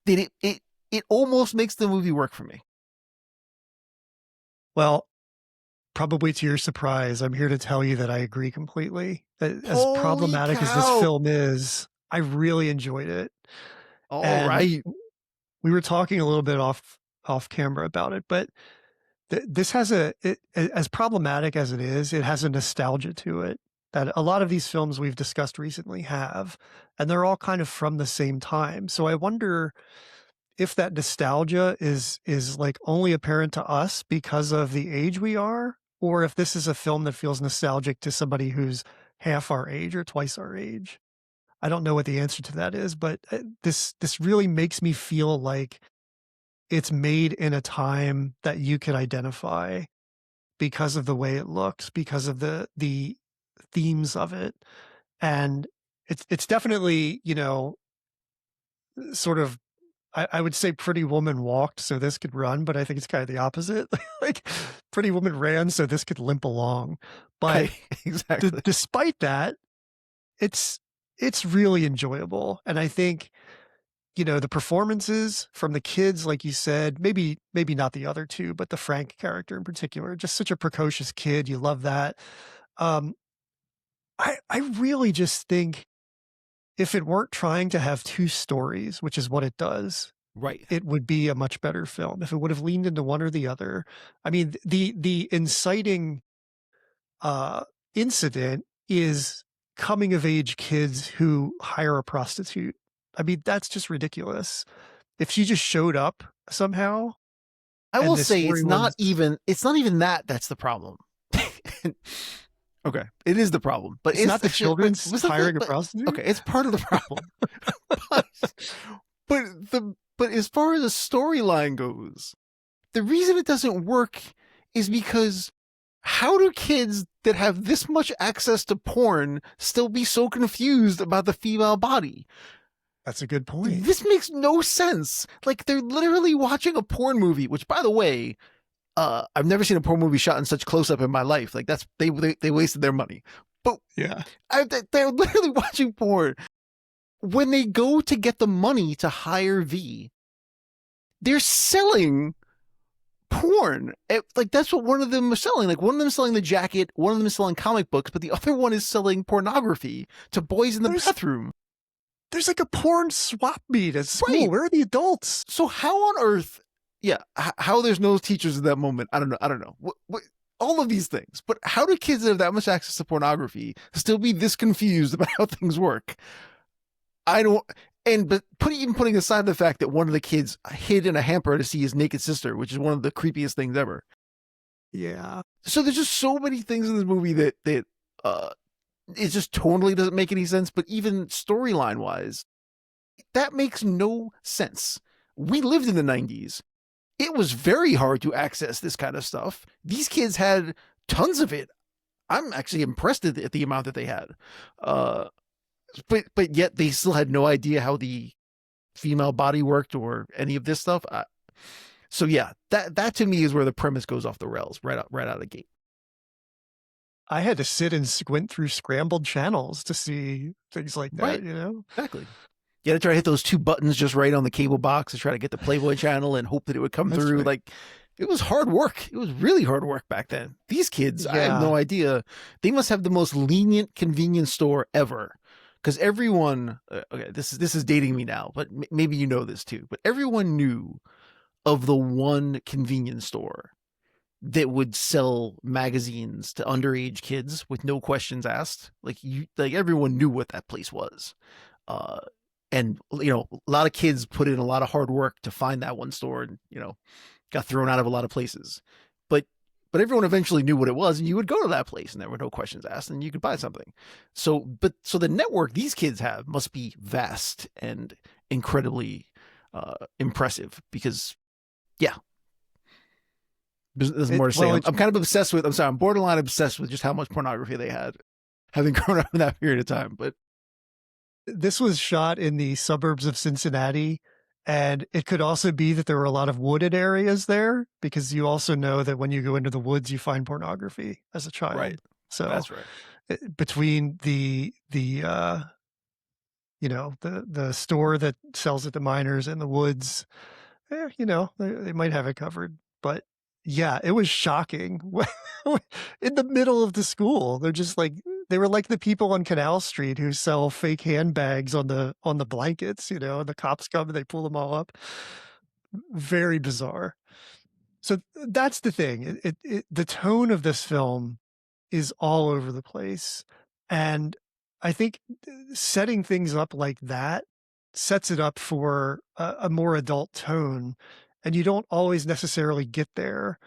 B: that it almost makes the movie work for me.
A: Well, probably to your surprise, I'm here to tell you that I agree completely. That as
B: Holy
A: problematic as this
B: cow.
A: film is, I really enjoyed it.
B: All
A: And
B: right.
A: we were talking a little bit off camera about it, but this has as problematic as it is, it has a nostalgia to it that a lot of these films we've discussed recently have, and they're all kind of from the same time. So I wonder if that nostalgia is like only apparent to us because of the age we are, or if this is a film that feels nostalgic to somebody who's half our age or twice our age. I don't know what the answer to that is, but this really makes me feel like it's made in a time that you could identify because of the way it looks, because of the themes of it. And it's definitely, you know, sort of, I would say Pretty Woman walked so this could run, but I think it's kind of the opposite. Like Pretty Woman ran so this could limp along. But
B: exactly.
A: Despite that, it's really enjoyable. And I think, you know, the performances from the kids, like you said, maybe not the other two, but the Frank character in particular, just such a precocious kid. You love that. I really just think if it weren't trying to have two stories, which is what it does,
B: Right.
A: it would be a much better film. If it would have leaned into one or the other. I mean, the inciting incident is coming of age kids who hire a prostitute. I mean, that's just ridiculous. If she just showed up somehow,
B: I
A: and
B: will
A: the
B: say
A: story was,
B: it's not even that's the problem. Okay, it is the problem, but
A: it's not the children's hiring a prostitute.
B: Okay, it's part of the problem. but as far as the storyline goes, the reason it doesn't work is because how do kids that have this much access to porn still be so confused about the female body?
A: That's a good point.
B: This makes no sense. Like they're literally watching a porn movie, which by the way, I've never seen a porn movie shot in such close up in my life. Like that's they wasted their money. But
A: yeah,
B: they're literally watching porn. When they go to get the money to hire V, they're selling porn. Like that's what one of them was selling. Like one of them is selling the jacket, one of them is selling comic books, but the other one is selling pornography to boys in the
A: There's
B: bathroom.
A: there's like a porn swap meet at school.
B: Right.
A: Where are the adults?
B: So how on earth? Yeah, how there's no teachers at that moment? I don't know. I don't know. What all of these things, but how do kids that have that much access to pornography still be this confused about how things work? I don't. And but even putting aside the fact that one of the kids hid in a hamper to see his naked sister, which is one of the creepiest things ever.
A: Yeah.
B: So there's just so many things in this movie that it just totally doesn't make any sense. But even storyline wise, that makes no sense. We lived in the 90s. It was very hard to access this kind of stuff. These kids had tons of it. I'm actually impressed at the amount that they had. But yet they still had no idea how the female body worked or any of this stuff. So yeah, that to me is where the premise goes off the rails right out of the gate.
A: I had to sit and squint through scrambled channels to see things like that,
B: Right.
A: you know?
B: Exactly. You had to try to hit those two buttons just right on the cable box to try to get the Playboy channel and hope that it would come
A: That's
B: through.
A: right.
B: Like, it was hard work. It was really hard work back then. These kids, I have
A: Yeah.
B: no idea. They must have the most lenient convenience store ever. Because everyone, okay, this is dating me now, but maybe you know this too. But everyone knew of the one convenience store that would sell magazines to underage kids with no questions asked. Like everyone knew what that place was. And you know, a lot of kids put in a lot of hard work to find that one store, and you know, got thrown out of a lot of places. But everyone eventually knew what it was, and you would go to that place, and there were no questions asked, and you could buy something. So the network these kids have must be vast and incredibly impressive. Because, yeah, there's more to say. I'm kind of obsessed with. I'm borderline obsessed with just how much pornography they had, having grown up in that period of time. But
A: this was shot in the suburbs of Cincinnati, and it could also be that there were a lot of wooded areas there, because you also know that when you go into the woods, you find pornography as a child.
B: Right.
A: So
B: that's right.
A: Between the store that sells it to minors and the woods, you know, they might have it covered. But yeah, it was shocking. In the middle of the school, they were like the people on Canal Street who sell fake handbags on the blankets, you know, and the cops come and they pull them all up. Very bizarre. So that's the thing. The tone of this film is all over the place. And I think setting things up like that sets it up for a more adult tone. And you don't always necessarily get there.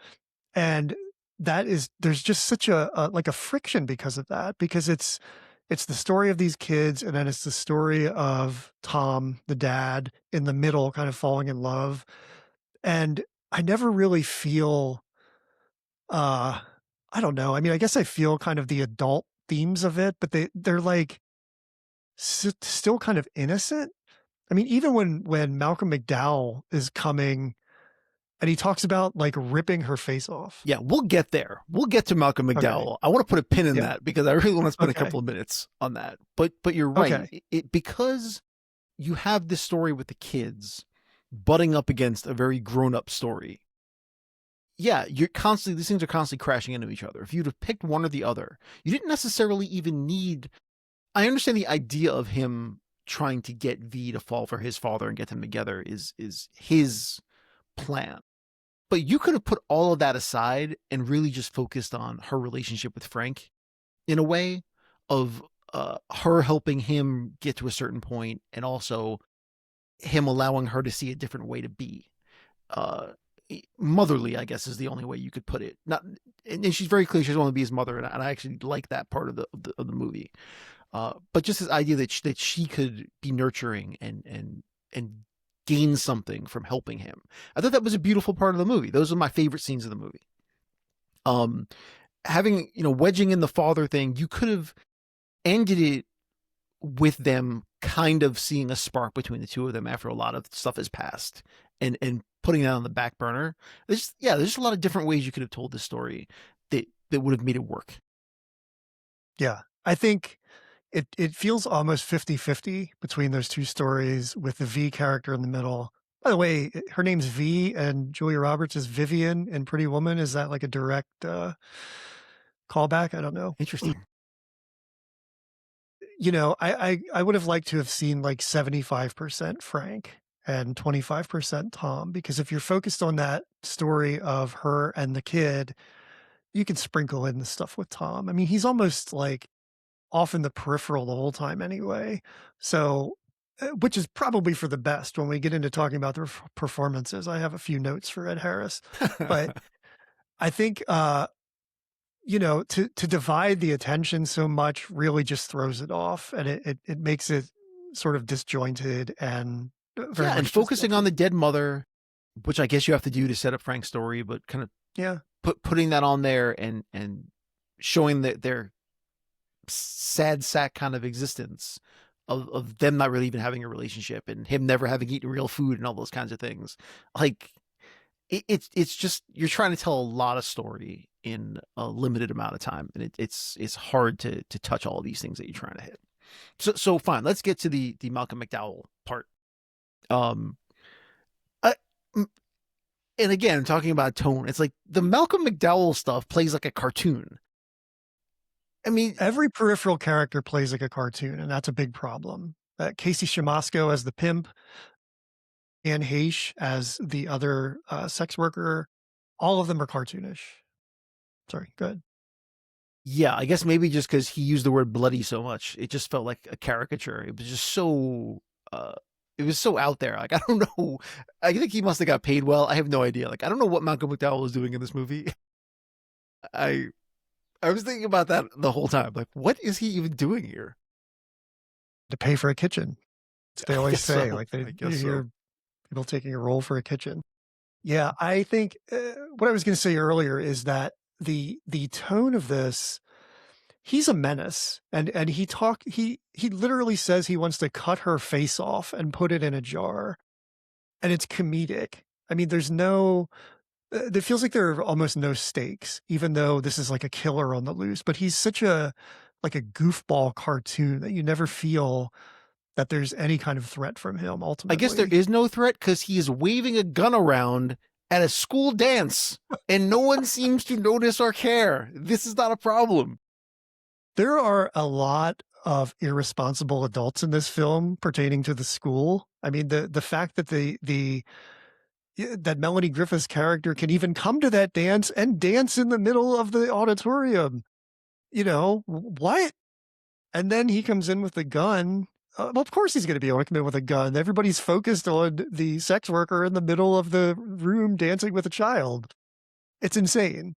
A: And there's just such a friction because of that, because it's the story of these kids, and then it's the story of Tom, the dad, in the middle, kind of falling in love. And I never really feel, I don't know. I mean, I guess I feel kind of the adult themes of it, but they're like still kind of innocent. I mean, even when Malcolm McDowell is coming and he talks about like ripping her face off.
B: Yeah, we'll get there. We'll get to Malcolm McDowell.
A: Okay.
B: I want to put a pin in
A: Yeah.
B: that because I really want to spend
A: Okay.
B: a couple of minutes on that. But you're right.
A: Okay.
B: Because you have this story with the kids butting up against a very grown-up story. Yeah, these things are constantly crashing into each other. If you'd have picked one or the other, you didn't necessarily even need. I understand the idea of him trying to get V to fall for his father and get them together is his plan. But you could have put all of that aside and really just focused on her relationship with Frank in a way of her helping him get to a certain point, and also him allowing her to see a different way to be. Motherly, I guess, is the only way you could put it. And she's very clear she doesn't want to be his mother, and I actually like that part of the movie. But just this idea that she could be nurturing and gain something from helping him. I thought that was a beautiful part of the movie. Those are my favorite scenes of the movie. Having, wedging in the father thing, you could have ended it with them kind of seeing a spark between the two of them after a lot of stuff has passed, and putting that on the back burner. There's just a lot of different ways you could have told this story that would have made it work.
A: Yeah. I think it feels almost 50-50 between those two stories, with the V character in the middle. By the way, her name's V and Julia Roberts is Vivian in Pretty Woman. Is that like a direct callback? I don't know.
B: Interesting.
A: You know, I would have liked to have seen like 75% Frank and 25% Tom, because if you're focused on that story of her and the kid, you can sprinkle in the stuff with Tom. I mean, he's almost like off in the peripheral the whole time anyway. So, which is probably for the best when we get into talking about the performances. I have a few notes for Ed Harris, but I think, you know, to divide the attention so much really just throws it off, and it makes it sort of disjointed and very
B: Yeah, and
A: much
B: focusing on
A: disjointed.
B: the dead mother, which I guess you have to do to set up Frank's story, but kind of
A: Yeah.
B: putting that on there and showing that their sad sack kind of existence of them not really even having a relationship and him never having eaten real food and all those kinds of things. Like it's just you're trying to tell a lot of story in a limited amount of time, and it's hard to touch all of these things that you're trying to hit. So fine, let's get to the Malcolm McDowell part. Um, I, and again, talking about tone, it's like the Malcolm McDowell stuff plays like a cartoon. I mean,
A: Every peripheral character plays like a cartoon, and that's a big problem. Casey Shamasco as the pimp, Anne Heche as the other sex worker, all of them are cartoonish. Sorry, good.
B: yeah, I guess maybe just because he used the word bloody so much, it just felt like a caricature. It was just so, it was so out there. Like, I don't know. I think he must have got paid well. I have no idea. Like, I don't know what Malcolm McDowell was doing in this movie. I I was thinking about that the whole time. Like, what is he even doing here?
A: To pay for a kitchen. They
B: I
A: always
B: guess
A: say,
B: so.
A: like,
B: I
A: you
B: guess so.
A: hear people taking a role for a kitchen. Yeah, I think what I was going to say earlier is that the tone of this, he's a menace, and he literally says he wants to cut her face off and put it in a jar, and it's comedic. I mean, there's no, it feels like there are almost no stakes, even though this is like a killer on the loose. But he's such a like a goofball cartoon that you never feel that there's any kind of threat from him
B: I guess there
A: ultimately.
B: is no threat because he is waving a gun around at a school dance and no one seems to notice or care. This is not a problem.
A: There are a lot of irresponsible adults in this film pertaining to the school. I mean, the fact that that Melanie Griffith's character can even come to that dance and dance in the middle of the auditorium. You know, what? And then he comes in with the gun. Well, of course he's going to be able to come in with a gun. Everybody's focused on the sex worker in the middle of the room dancing with a child. It's insane.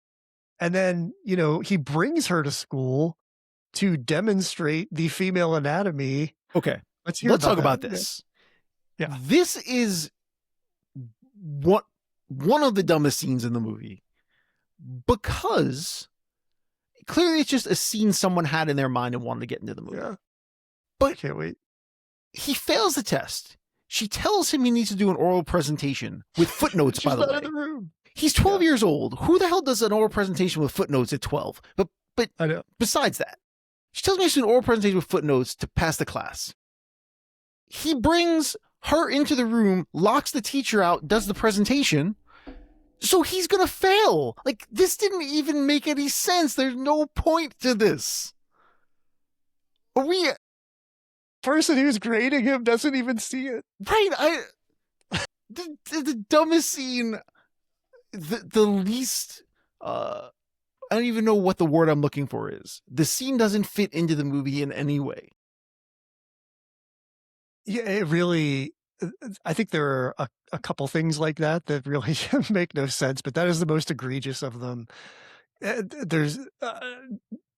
A: And then, you know, he brings her to school to demonstrate the female anatomy.
B: Okay,
A: Let's hear
B: let's
A: about
B: talk
A: that.
B: about this.
A: Yeah.
B: This is what one of the dumbest scenes in the movie because clearly it's just a scene someone had in their mind and wanted to get into the movie.
A: Yeah. I
B: But
A: can't wait.
B: he fails the test. She tells him he needs to do an oral presentation with footnotes, by
A: She's
B: the
A: not
B: way.
A: in the room.
B: He's 12
A: Yeah.
B: years old. Who the hell does an oral presentation with footnotes at 12? But
A: I know.
B: besides that, she tells me she's an oral presentation with footnotes to pass the class. He brings her into the room, locks the teacher out, does the presentation. So he's going to fail. Like, this didn't even make any sense. There's no point to this. Are we
A: Person who's grading him doesn't even see it.
B: right? The dumbest scene, the least, I don't even know what the word I'm looking for is. The scene doesn't fit into the movie in any way.
A: Yeah, it really, I think there are a couple things like that that really make no sense, but that is the most egregious of them. There's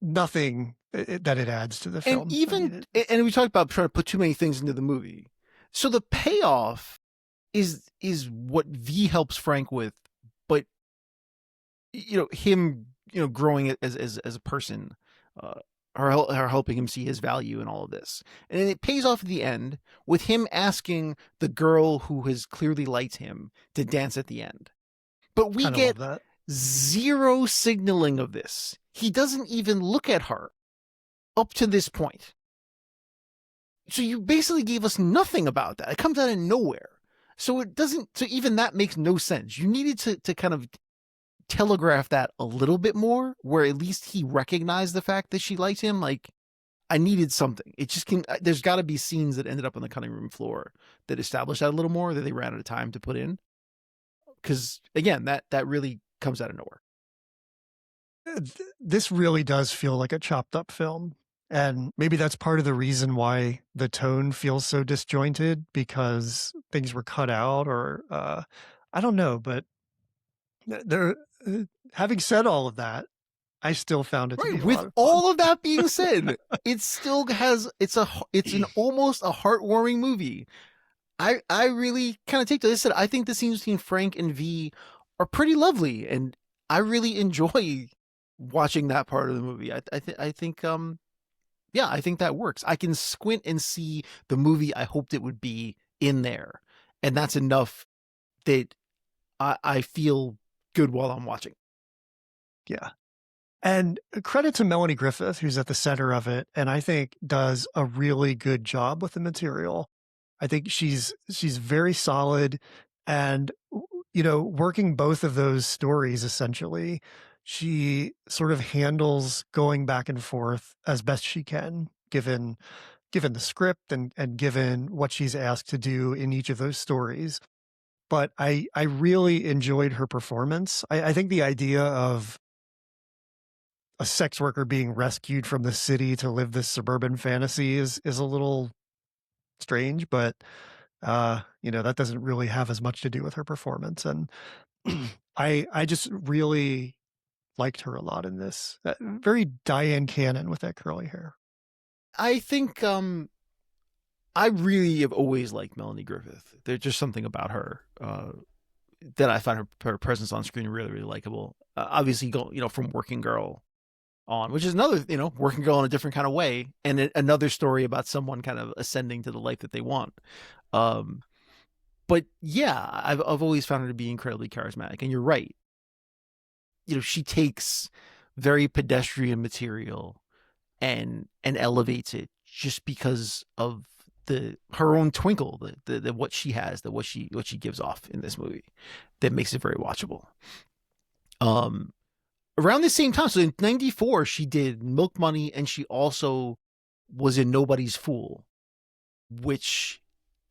A: nothing that it adds to the
B: And
A: film.
B: even, and we talked about trying to put too many things into the movie. So the payoff is what V helps Frank with, but him, growing as a person, are helping him see his value in all of this. And it pays off at the end with him asking the girl who has clearly liked him to dance at the end. But we get zero signaling of this. He doesn't even look at her up to this point. So you basically gave us nothing about that. It comes out of nowhere. So it doesn't. So even that makes no sense. You needed to kind of telegraph that a little bit more, where at least he recognized the fact that she liked him. Like, I needed something. It just can. There's got to be scenes that ended up on the cutting room floor that established that a little more, that they ran out of time to put in. Because again, that really comes out of nowhere.
A: This really does feel like a chopped up film. And maybe that's part of the reason why the tone feels so disjointed, because things were cut out, or I don't know. But there, having said all of that, I still found it to
B: Right.
A: be a lot
B: With
A: of fun.
B: all of that being said, it still has. It's an almost a heartwarming movie. I really kind of take to this. I think the scenes between Frank and V are pretty lovely, and I really enjoy watching that part of the movie. I think yeah, I think that works. I can squint and see the movie I hoped it would be in there, and that's enough that I feel good while I'm watching.
A: Yeah. And credit to Melanie Griffith, who's at the center of it, and I think does a really good job with the material. I think she's very solid, and working both of those stories essentially, she sort of handles going back and forth as best she can, given the script and given what she's asked to do in each of those stories. But I really enjoyed her performance. I think the idea of a sex worker being rescued from the city to live this suburban fantasy is a little strange, but that doesn't really have as much to do with her performance. And I just really liked her a lot in this. Very Diane Cannon with that curly hair.
B: I think I really have always liked Melanie Griffith. There's just something about her that I find her presence on screen really, really likable. Obviously, from Working Girl on, which is another, Working Girl in a different kind of way, and another story about someone kind of ascending to the life that they want. But yeah, I've always found her to be incredibly charismatic, and you're right. She takes very pedestrian material and elevates it just because of her own twinkle, the what she has, what she gives off in this movie, that makes it very watchable. Around the same time, so in '94, she did Milk Money, and she also was in Nobody's Fool, which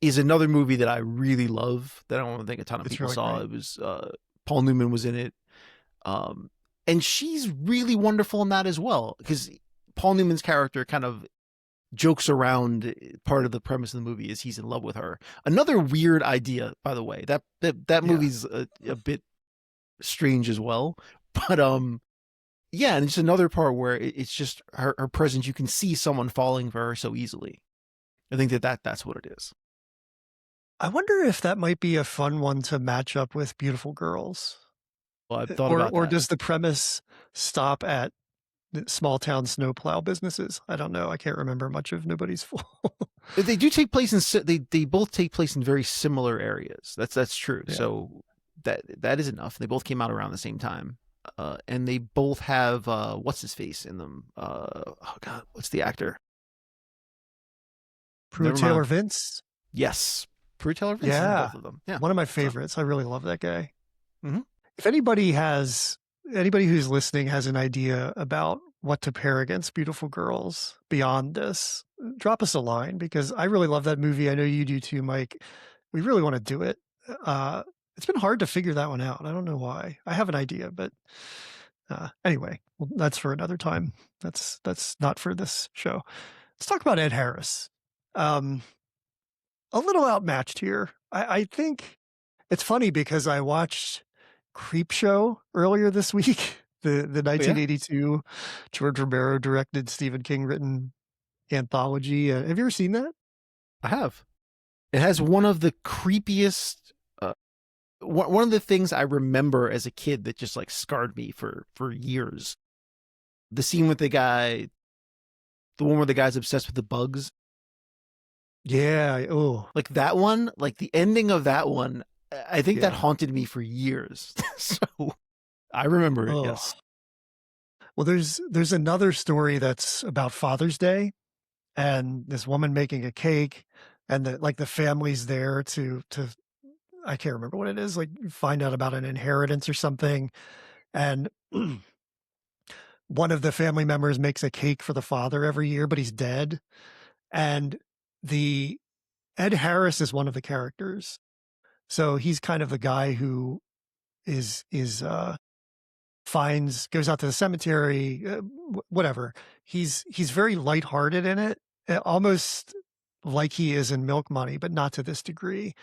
B: is another movie that I really love, that I don't think a ton of people
A: really
B: saw.
A: great.
B: It was Paul Newman was in it, and she's really wonderful in that as well, because Paul Newman's character kind of jokes around. Part of the premise of the movie is he's in love with her. Another weird idea, by the way. That movie's a bit strange as well. But yeah, and it's another part where it's just her presence. You can see someone falling for her so easily. I think that's what it is.
A: I wonder if that might be a fun one to match up with Beautiful Girls.
B: Well, I've thought
A: Or
B: about that.
A: does the premise stop at small town snowplow businesses? I don't know. I can't remember much of Nobody's Fool.
B: They do take place in they both take place in very similar areas. That's true.
A: Yeah.
B: So that is enough. They both came out around the same time. And they both have what's his face in them. Oh God, what's the actor?
A: Pruitt Taylor Vince.
B: Yes, Pruitt Taylor Vince.
A: Yeah,
B: Both of them. Yeah,
A: one of my favorites. I really love that guy.
B: Mm-hmm.
A: If anybody who's listening has an idea about what to pair against Beautiful Girls beyond this, drop us a line, because I really love that movie. I know you do too, Mike. We really want to do it. It's been hard to figure that one out. I don't know why. I have an idea, but anyway, well, that's for another time. That's not for this show. Let's talk about Ed Harris. A little outmatched here. I think it's funny because I watched Creepshow earlier this week, the 1982 George Romero directed, Stephen King written anthology. Have you ever seen that?
B: I have. It has one of the creepiest. One of the things I remember as a kid that just like scarred me for years. The scene with the guy, the one where the guy's obsessed with the bugs.
A: Yeah. Oh,
B: like that one, like the ending of that one. I think that haunted me for years. So I remember it. Yes.
A: Well, there's another story that's about Father's Day, and this woman making a cake, and the family's there to I can't remember what it is, like, you find out about an inheritance or something, and one of the family members makes a cake for the father every year, but he's dead, and the Ed Harris is one of the characters. So he's kind of the guy who is finds goes out to the cemetery, whatever. He's very lighthearted in it, almost like he is in Milk Money, but not to this degree.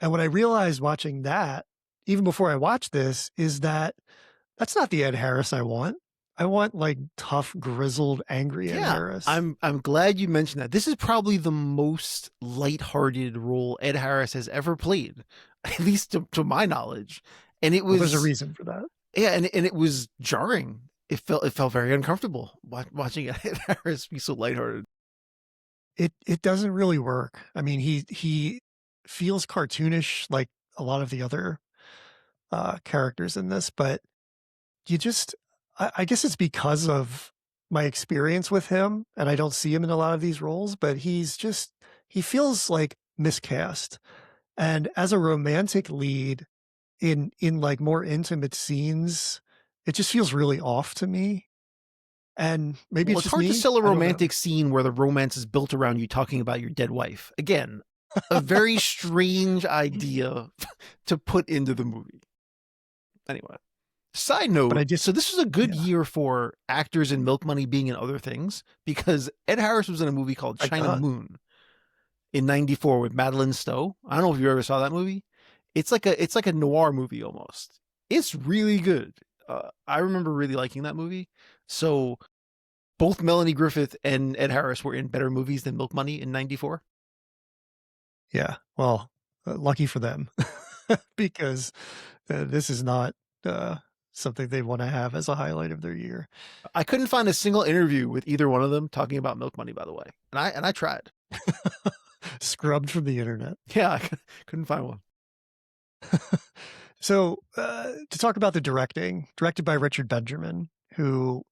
A: And what I realized watching that, even before I watched this, is that that's not the Ed Harris I want. I want like tough, grizzled, angry Ed
B: Yeah,
A: Harris.
B: I'm glad you mentioned that. This is probably the most lighthearted role Ed Harris has ever played, at least to my knowledge. And it
A: Well, there's a
B: was,
A: reason for that.
B: yeah, and it was jarring. It felt very uncomfortable watching Ed Harris be so lighthearted.
A: It doesn't really work. I mean, he feels cartoonish like a lot of the other characters in this, but you just I guess it's because of my experience with him, and I don't see him in a lot of these roles, but he feels like miscast. And as a romantic lead in like more intimate scenes, it just feels really off to me. And maybe
B: Well,
A: it's
B: it's
A: just
B: hard to
A: me.
B: sell a
A: I don't know.
B: romantic scene where the romance is built around you talking about your dead wife. Again, a very strange idea to put into the movie. Anyway, side
A: But I
B: note,
A: just
B: so this was a good
A: yeah,
B: year for actors in Milk Money being in other things because Ed Harris was in a movie called
A: thank
B: China
A: God.
B: Moon in '94 with Madeline Stowe. I don't know if you ever saw that movie. It's like a noir movie almost. It's really good. I remember really liking that movie. So both Melanie Griffith and Ed Harris were in better movies than Milk Money in '94.
A: Yeah. Well, lucky for them because this is not uh, something they want to have as a highlight of their year.
B: I couldn't find a single interview with either one of them talking about Milk Money, by the way, and I tried.
A: Scrubbed from the internet.
B: Yeah, I couldn't find one.
A: So, to talk about the directed by Richard Benjamin, who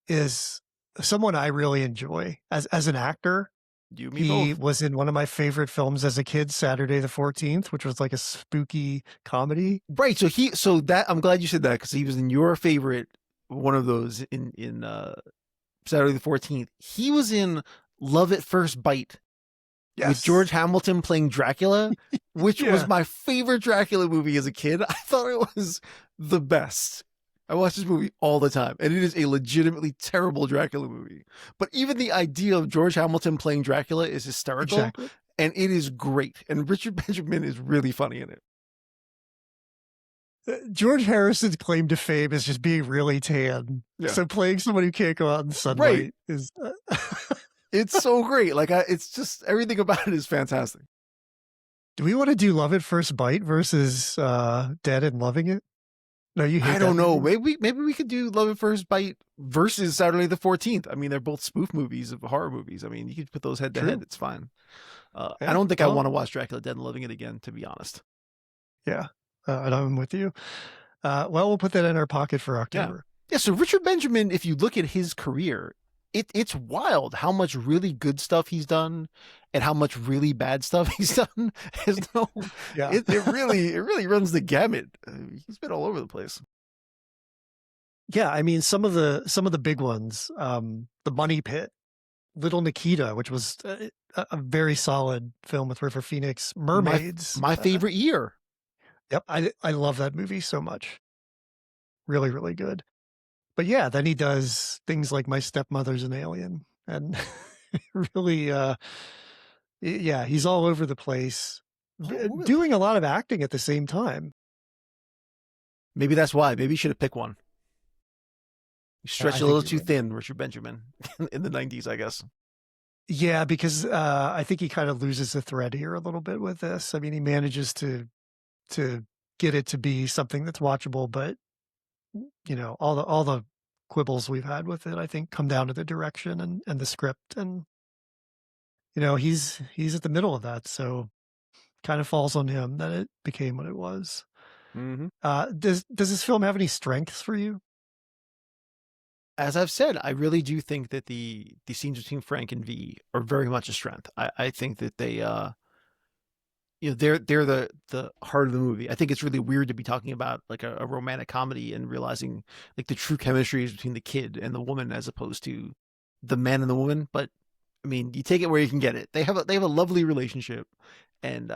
A: is someone I really enjoy as an actor.
B: You, me
A: He
B: both.
A: was in one of my favorite films as a kid, Saturday the 14th, which was like a spooky comedy.
B: Right. So that I'm glad you said that because he was in your favorite one of those in Saturday the 14th. He was in Love at First Bite with
A: Yes.
B: George Hamilton playing Dracula, which was
A: Yeah.
B: my favorite Dracula movie as a kid. I thought it was the best. I watch this movie all the time, and it is a legitimately terrible Dracula movie. But even the idea of George Hamilton playing Dracula is hysterical,
A: Exactly.
B: and it is great. And Richard Benjamin is really funny in it.
A: George Harrison's claim to fame is just being really tan.
B: Yeah.
A: So playing someone who can't go out in
B: Right.
A: sunlight is.
B: It's so great. It's just everything about it is fantastic.
A: Do we want to do Love at First Bite versus Dead and Loving It? No, you hate
B: I
A: that
B: don't know.
A: movie.
B: Maybe we could do Love at First Bite versus Saturday the 14th. I mean, they're both spoof movies of horror movies. I mean, you could put those head to head.
A: True.
B: It's fine. I
A: Yeah.
B: don't think I
A: Well,
B: want to watch Dracula Dead and Loving It again, to be honest.
A: yeah. And I'm with you. Well, we'll put that in our pocket for
B: Yeah.
A: October.
B: Yeah. So Richard Benjamin, if you look at his career, it's wild how much really good stuff he's done and how much really bad stuff he's done.
A: Yeah.
B: It really runs the gamut. He's been all over the place.
A: Yeah. I mean, some of the big ones, The Money Pit, Little Nikita, which was a very solid film with River Phoenix, Mermaids.
B: My favorite year.
A: Yep. I love that movie so much. Really, really good. But yeah, then he does things like My Stepmother's an Alien, and really, yeah, he's all over the place, doing a lot of acting at the same time.
B: Maybe that's why. Maybe you should have picked one. You stretched a
A: think
B: little
A: you're
B: too
A: right.
B: thin, Richard Benjamin, in the '90s, I guess.
A: Yeah, because I think he kind of loses the thread here a little bit with this. I mean, he manages to get it to be something that's watchable, but all the quibbles we've had with it, I think, come down to the direction and the script, and he's at the middle of that, so kind of falls on him that it became what it was.
B: Mm-hmm.
A: Does this film have any strengths for you?
B: As I've said, I really do think that the scenes between Frank and V are very much a strength. I think that they're the heart of the movie. I think it's really weird to be talking about like a romantic comedy and realizing like the true chemistry is between the kid and the woman as opposed to the man and the woman. But I mean, you take it where you can get it. They have a lovely relationship, and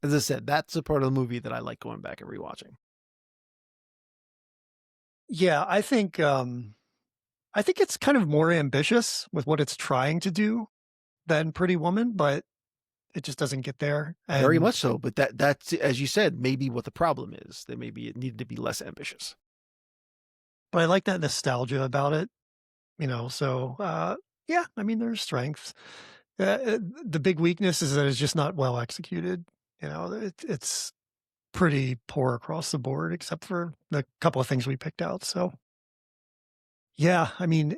B: as I said, that's a part of the movie that I like going back and rewatching.
A: Yeah, I think it's kind of more ambitious with what it's trying to do than Pretty Woman, but it just doesn't get there.
B: Very
A: And
B: much so, but that's as you said, maybe what the problem is. That maybe it needed to be less ambitious.
A: but I like that nostalgia about it, so yeah, I mean there's strengths. The big weakness is that it's just not well executed. It's pretty poor across the board except for the couple of things we picked out. So yeah, I mean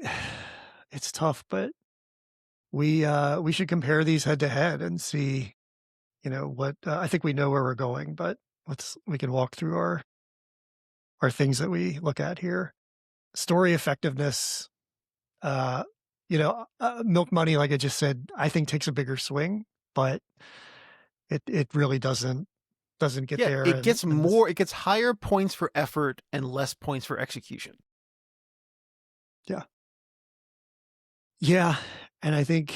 A: it's tough, but we should compare these head to head and see, what I think we know where we're going, but we can walk through our things that we look at here. Story effectiveness, Milk Money, like I just said, I think takes a bigger swing, but it really doesn't get
B: Yeah,
A: there.
B: it
A: And
B: gets more. It gets higher points for effort and less points for execution.
A: yeah, yeah, and I think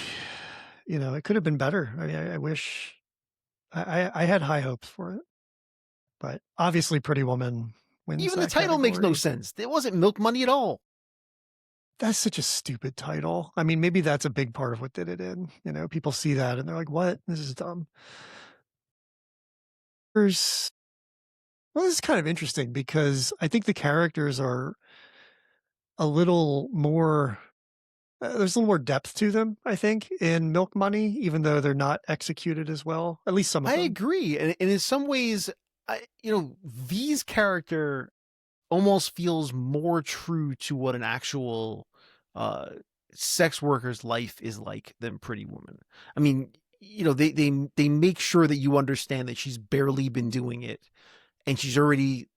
A: it could have been better. I mean, I wish I had high hopes for it, but obviously, Pretty Woman wins
B: Even the
A: that
B: title makes no
A: category.
B: sense. It wasn't Milk Money at all.
A: That's such a stupid title. I mean, maybe that's a big part of what did it in. People see that and they're like, "What? This is dumb." There's Well, this is kind of interesting because I think the characters are a little more there's a little more depth to them, I think, in Milk Money, even though they're not executed as well, at least some of
B: I
A: them.
B: agree, and in some ways, V's character almost feels more true to what an actual uh, sex worker's life is like than Pretty Woman. I mean, they make sure that you understand that she's barely been doing it, and she's already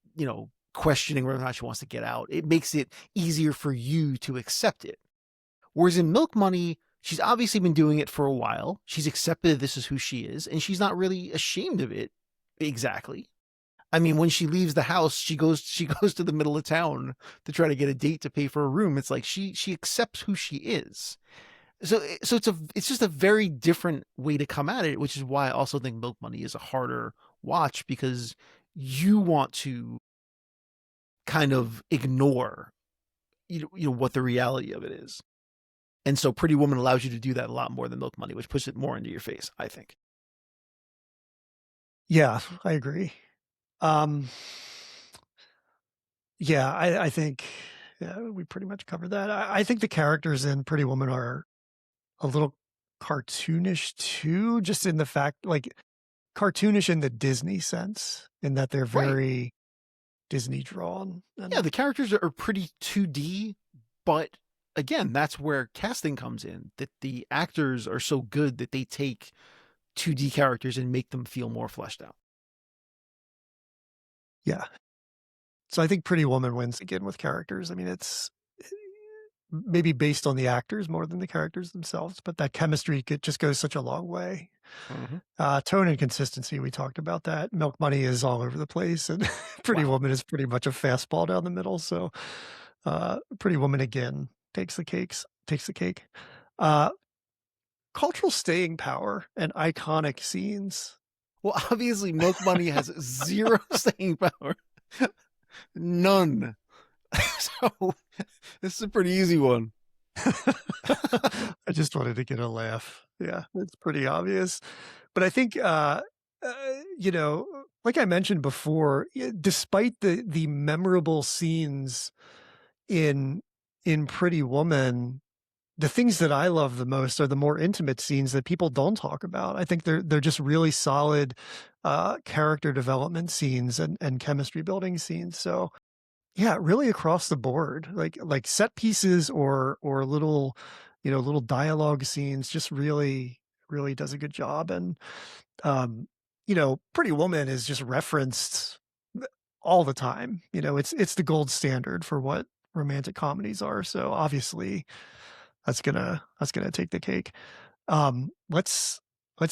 B: questioning whether or not she wants to get out. It makes it easier for you to accept it. Whereas in Milk Money, she's obviously been doing it for a while. She's accepted this is who she is, and she's not really ashamed of it exactly. I mean, when she leaves the house, she goes to the middle of town to try to get a date to pay for a room. It's like she accepts who she is. So it's just a very different way to come at it, which is why I also think Milk Money is a harder watch because you want to kind of ignore what the reality of it is. And so Pretty Woman allows you to do that a lot more than Milk Money, which puts it more into your face, I think.
A: Yeah, I agree. Um, yeah, I think yeah, we pretty much covered that. I think the characters in Pretty Woman are a little cartoonish too, just in the fact like cartoonish in the Disney sense, in that they're
B: Right.
A: very Disney drawn
B: Yeah,
A: and
B: the characters are pretty 2D, but again, that's where casting comes in. That the actors are so good that they take 2D characters and make them feel more fleshed out.
A: yeah. So I think Pretty Woman wins again with characters. I mean, it's maybe based on the actors more than the characters themselves, but that chemistry just goes such a long way.
B: Mm-hmm.
A: Tone and consistency, we talked about that. Milk Money is all over the place, and Pretty
B: Wow.
A: Woman is pretty much a fastball down the middle. So, Pretty Woman again takes the cake. Uh, Cultural staying power and iconic scenes.
B: Well, obviously, Milk Money has zero staying power, none. So this is a pretty easy one.
A: I just wanted to get a laugh. Yeah, it's pretty obvious. But I think, you know, like I mentioned before, despite the memorable scenes in Pretty Woman, the things that I love the most are the more intimate scenes that people don't talk about. I think they're just really solid character development scenes and chemistry building scenes. So yeah, really across the board, like set pieces or little, little dialogue scenes, just really does a good job. And Pretty Woman is just referenced all the time. It's the gold standard for what romantic comedies are. So obviously that's gonna take the cake. Let's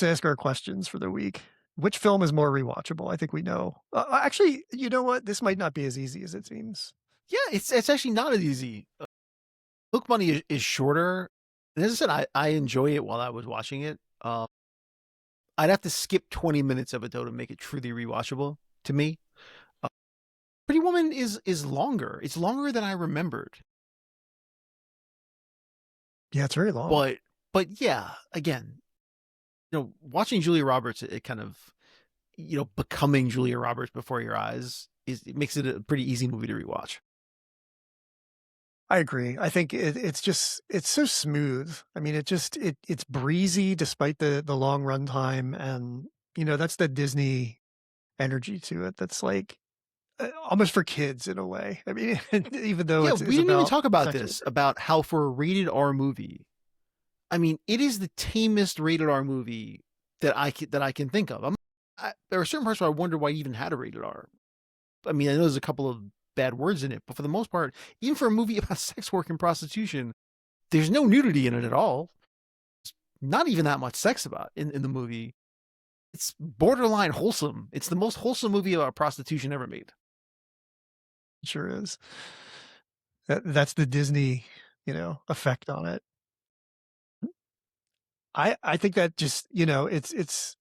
A: ask our questions for the week. Which film is more rewatchable? I think we know. Actually, you know what? This might not be as easy as it seems.
B: Yeah, it's actually not as easy. Book Money is shorter. And as I said, I enjoy it while I was watching it. I'd have to skip 20 minutes of it though to make it truly rewatchable to me. Uh, Pretty Woman is longer. It's longer than I remembered.
A: Yeah, it's very long.
B: But yeah, again, watching Julia Roberts, it kind of, becoming Julia Roberts before your eyes it makes it a pretty easy movie to rewatch.
A: I agree. I think it's so smooth. I mean, it's breezy despite the long runtime, and that's the Disney energy to it. That's like almost for kids in a way. I mean, even though
B: Yeah,
A: it's
B: we didn't even
A: about
B: talk about
A: sexual.
B: this, about how for a rated R movie, I mean, it is the tamest rated R movie that I can think of. There are certain parts where I wonder why you even had a rated R. I mean, I know there's a couple of bad words in it, but for the most part, even for a movie about sex work and prostitution, there's no nudity in it at all. Not even that much sex about in the movie. It's borderline wholesome. It's the most wholesome movie about prostitution ever made.
A: It sure is. That's the Disney, effect on it. I think that just, it's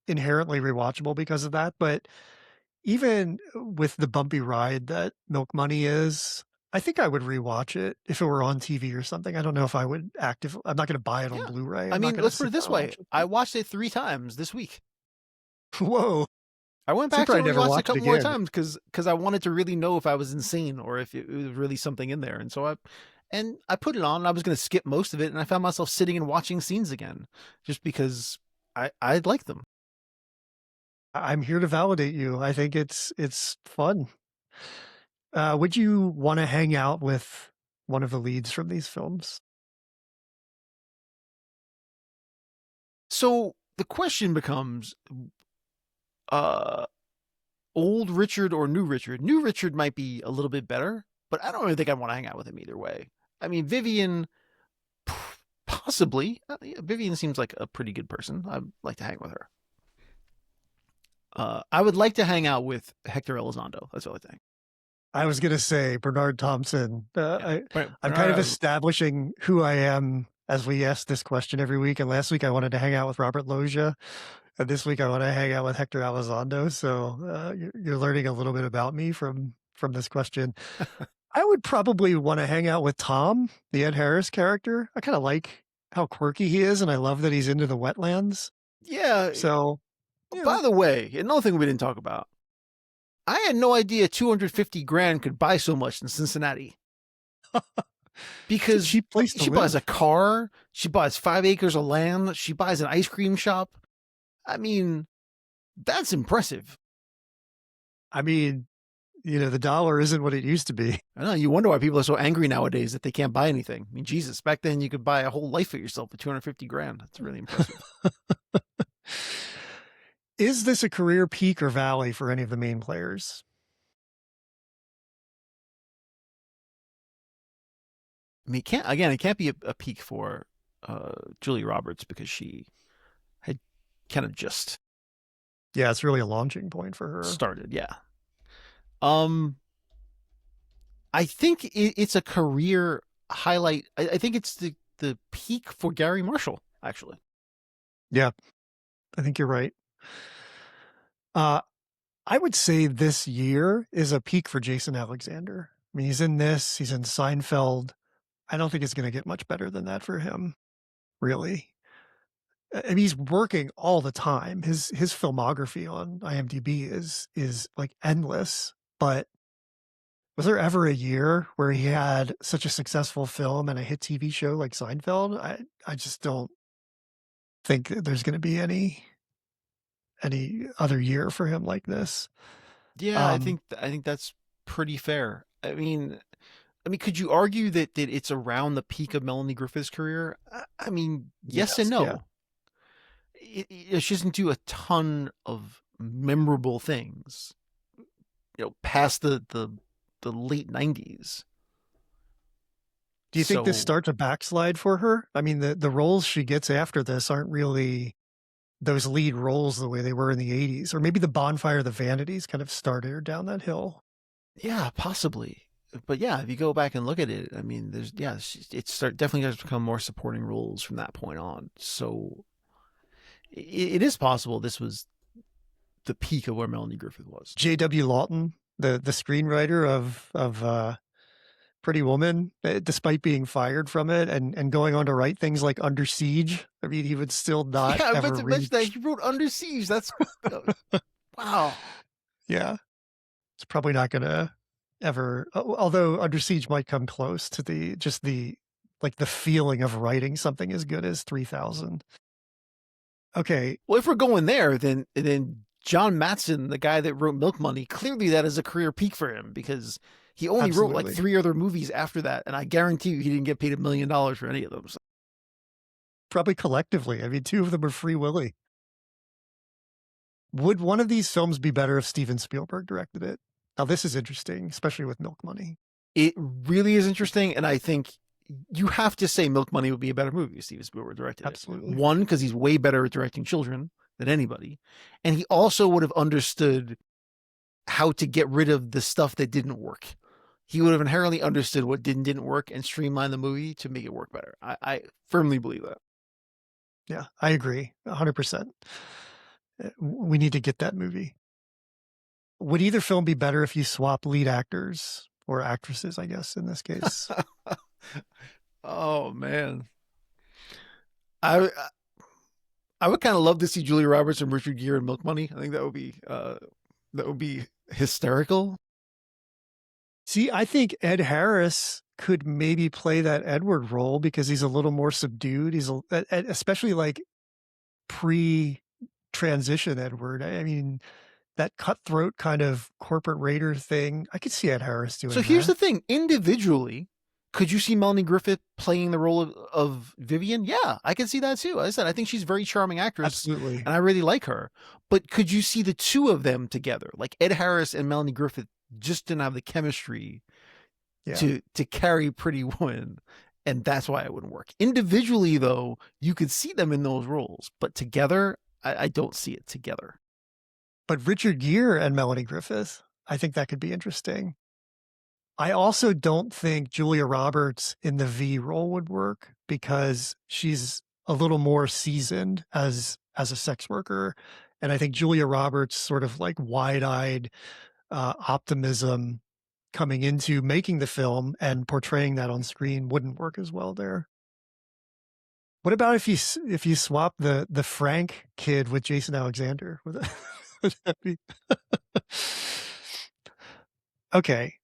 A: inherently rewatchable because of that, but even with the bumpy ride that Milk Money is, I think I would rewatch it if it were on TV or something. I don't know if I would I'm not gonna buy it on
B: Yeah.
A: Blu-ray.
B: I
A: I'm not
B: mean,
A: gonna
B: let's put
A: sit
B: it
A: down
B: this
A: and
B: way.
A: watch
B: I
A: it.
B: watched it 3 times this week.
A: Whoa!
B: I went
A: So you
B: back to it
A: probably
B: and
A: never
B: rewatched it a
A: watch it
B: couple more
A: again.
B: times because I wanted to really know if I was insane or if it was really something in there. And so I put it on. And I was going to skip most of it, and I found myself sitting and watching scenes again, just because I like them.
A: I'm here to validate you. I think it's fun. Would you wanna hang out with one of the leads from these films?
B: So the question becomes, uh, old Richard or new Richard? New Richard might be a little bit better, but I don't really think I want to hang out with him either way. I mean, Vivian, possibly. Yeah, Vivian seems like a pretty good person. I'd like to hang with her. I would like to hang out with Hector Elizondo. That's all I think.
A: I was gonna say Bernard Thompson.
B: Yeah,
A: I'm kind of establishing who I am as we ask this question every week. And last week I wanted to hang out with Robert Loggia, and this week I want to hang out with Hector Elizondo. So you're learning a little bit about me from this question. I would probably want to hang out with Tom, the Ed Harris character. I kind of like how quirky he is, and I love that he's into the wetlands.
B: yeah.
A: So, you
B: By
A: know,
B: the way, another thing we didn't talk about. I had no idea 250 grand could buy so much in Cincinnati.
A: it's a
B: Because
A: cheap place to
B: she buys a
A: live.
B: car, she buys 5 acres of land, she buys an ice cream shop. I mean, that's impressive.
A: I mean, the dollar isn't what it used to be.
B: I know, you wonder why people are so angry nowadays that they can't buy anything. I mean, Jesus, back then you could buy a whole life for yourself for 250 grand. That's really impressive.
A: Is this a career peak or valley for any of the main players?
B: I mean, it can't be a peak for Julia Roberts because she had kind of just
A: Yeah, it's really a launching point for her.
B: started. Yeah. Um, I think it's a career highlight. I think it's the peak for Gary Marshall, actually.
A: Yeah, I think you're right. Uh, I would say this year is a peak for Jason Alexander. I mean, he's in this, he's in Seinfeld. I don't think it's going to get much better than that for him, really. I mean, he's working all the time. His filmography on IMDb is like endless. But was there ever a year where he had such a successful film and a hit TV show like Seinfeld? I just don't think that there's going to be any other year for him like this.
B: Yeah,
A: Um,
B: I think that's pretty fair. Could you argue that it's around the peak of Melanie Griffith's career? I mean, yes and
A: yes, yeah,
B: no. She doesn't do a ton of memorable things, past the late 90s.
A: do you think this
B: So
A: starts a backslide for her? I mean, the roles she gets after this aren't really those lead roles the way they were in the 80s, or maybe the Bonfire of the Vanities kind of started her down that hill.
B: Yeah, possibly. But yeah, if you go back and look at it, I mean, definitely has become more supporting roles from that point on. So it is possible this was the peak of where Melanie Griffith was.
A: J.W. Lawton, the screenwriter of Pretty Woman, despite being fired from it and going on to write things like Under Siege, I mean, he would still not
B: Yeah, I meant
A: ever
B: to mention that
A: reach.
B: he wrote Under Siege. That's wow.
A: Yeah, it's probably not going to ever. Although Under Siege might come close to the like the feeling of writing something as good as 3000. Okay,
B: Well, if we're going there, then John Matson, the guy that wrote Milk Money, clearly that is a career peak for him because he only wrote like
A: absolutely.
B: 3 other movies after that, and I guarantee you he didn't get paid $1 million for any of them. So.
A: Probably collectively. I mean, two of them are Free Willy. Would one of these films be better if Steven Spielberg directed it? Now, this is interesting, especially with Milk Money.
B: It really is interesting, and I think you have to say Milk Money would be a better movie if Steven Spielberg directed it.
A: Absolutely.
B: One, because he's way better at directing children than anybody, and he also would have understood how to get rid of the stuff that didn't work. He would have inherently understood what didn't work and streamline the movie to make it work better. I firmly believe that.
A: Yeah, I agree 100%. We need to get that movie. Would either film be better if you swap lead actors or actresses, I guess, in this case?
B: Oh man, I I would kind of love to see Julia Roberts and Richard Gere in Milk Money. I think that would be hysterical.
A: See, I think Ed Harris could maybe play that Edward role because he's a little more subdued. He's especially like pre-transition Edward. I mean, that cutthroat kind of corporate raider thing. I could see Ed Harris
B: So
A: doing
B: here's
A: that.
B: the thing: individually, could you see Melanie Griffith playing the role of Vivian? Yeah, I can see that too. As I said, I think she's a very charming actress,
A: Absolutely.
B: and I really like her. But could you see the two of them together, like Ed Harris and Melanie Griffith, just didn't have the chemistry
A: Yeah.
B: to carry Pretty Woman, and that's why it wouldn't work. Individually, though, you could see them in those roles, but together, I don't see it together.
A: But Richard Gere and Melanie Griffith, I think that could be interesting. I also don't think Julia Roberts in the V role would work because she's a little more seasoned as a sex worker. And I think Julia Roberts sort of like wide-eyed optimism coming into making the film and portraying that on screen wouldn't work as well there. What about if you swap the Frank kid with Jason Alexander? Would that be okay?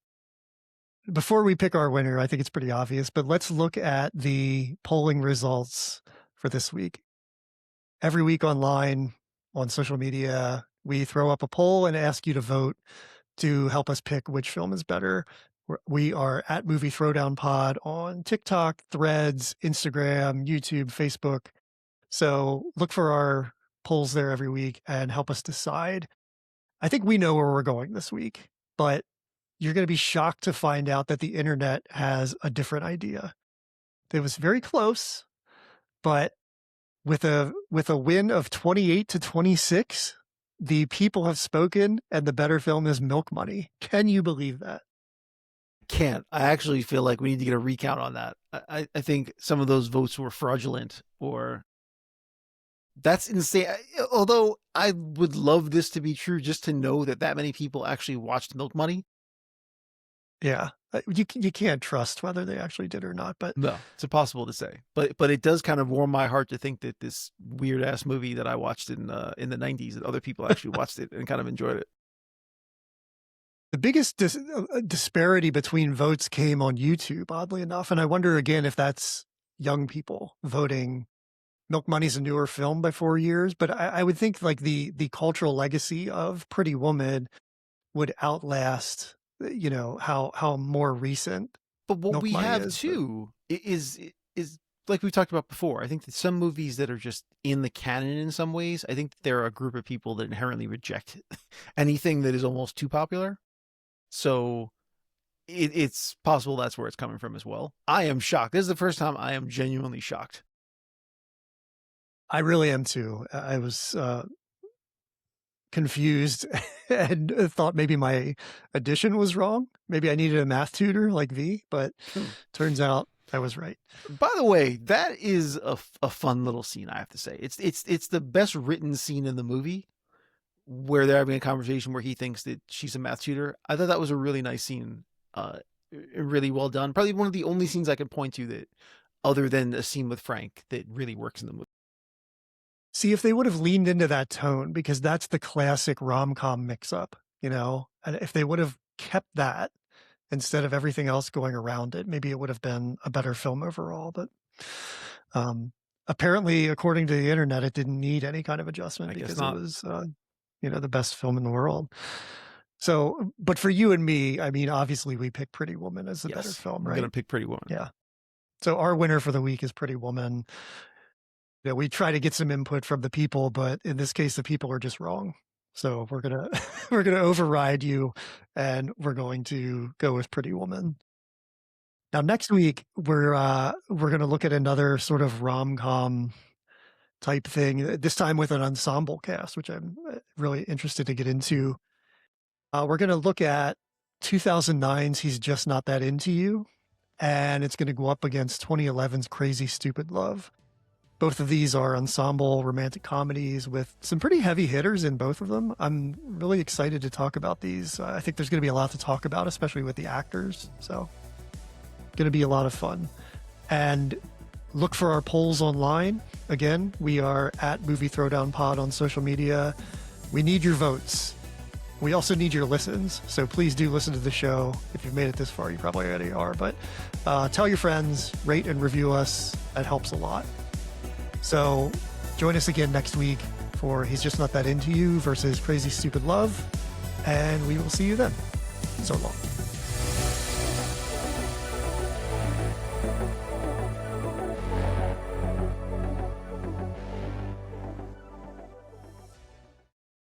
A: Before we pick our winner, I think it's pretty obvious, but let's look at the polling results for this week. Every week online, on social media, we throw up a poll and ask you to vote to help us pick which film is better. We are at Movie Throwdown Pod on TikTok, Threads, Instagram, YouTube, Facebook. So look for our polls there every week and help us decide. I think we know where we're going this week, but you're going to be shocked to find out that the internet has a different idea. It was very close, but with a win of 28-26, the people have spoken and the better film is Milk Money. Can you believe that?
B: Can't. I actually feel like we need to get a recount on that. I think some of those votes were fraudulent, or that's insane. Although I would love this to be true, just to know that many people actually watched Milk Money.
A: Yeah, you can't trust whether they actually did or not, but
B: No, it's impossible to say. But it does kind of warm my heart to think that this weird ass movie that I watched in the 90s, that other people actually watched it and kind of enjoyed it.
A: the biggest disparity between votes came on YouTube, oddly enough. And I wonder again if that's young people voting. Milk Money's a newer film by 4 years, but I would think like the cultural legacy of Pretty Woman would outlast, how more recent
B: But what
A: Milk
B: we
A: Money
B: have
A: is. But
B: too is like we talked about before. I think that some movies that are just in the canon in some ways, I think there are a group of people that inherently reject anything that is almost too popular. So it's possible that's where it's coming from as well. I am shocked. This is the first time I am genuinely shocked.
A: I really am too. I was confused and thought maybe my addition was wrong. Maybe I needed a math tutor like V, but turns out I was right.
B: By the way, that is a fun little scene, I have to say. It's the best written scene in the movie, where they're having a conversation where he thinks that she's a math tutor. I thought that was a really nice scene. Really well done. Probably one of the only scenes I can point to that, other than a scene with Frank, that really works in the movie.
A: See, if they would have leaned into that tone, because that's the classic rom-com mix-up, you know? And if they would have kept that instead of everything else going around it, maybe it would have been a better film overall. But apparently, according to the internet, it didn't need any kind of adjustment because it was, the best film in the world. So, but for you and me, I mean, obviously we picked Pretty Woman as the better film, right?
B: I'm going to pick Pretty Woman.
A: Yeah. So our winner for the week is Pretty Woman. We try to get some input from the people, but in this case, the people are just wrong. So we're gonna override you, and we're going to go with Pretty Woman. Now, next week we're gonna look at another sort of rom-com type thing. This time with an ensemble cast, which I'm really interested to get into. We're gonna look at 2009's "He's Just Not That Into You," and it's gonna go up against 2011's "Crazy Stupid Love." Both of these are ensemble romantic comedies with some pretty heavy hitters in both of them. I'm really excited to talk about these. I think there's going to be a lot to talk about, especially with the actors. So, going to be a lot of fun. And look for our polls online. Again, we are at Movie Throwdown Pod on social media. We need your votes. We also need your listens. So please do listen to the show. If you've made it this far, you probably already are. But tell your friends, rate and review us. That helps a lot. So join us again next week for "He's Just Not That Into You" versus "Crazy Stupid Love," and we will see you then. So long.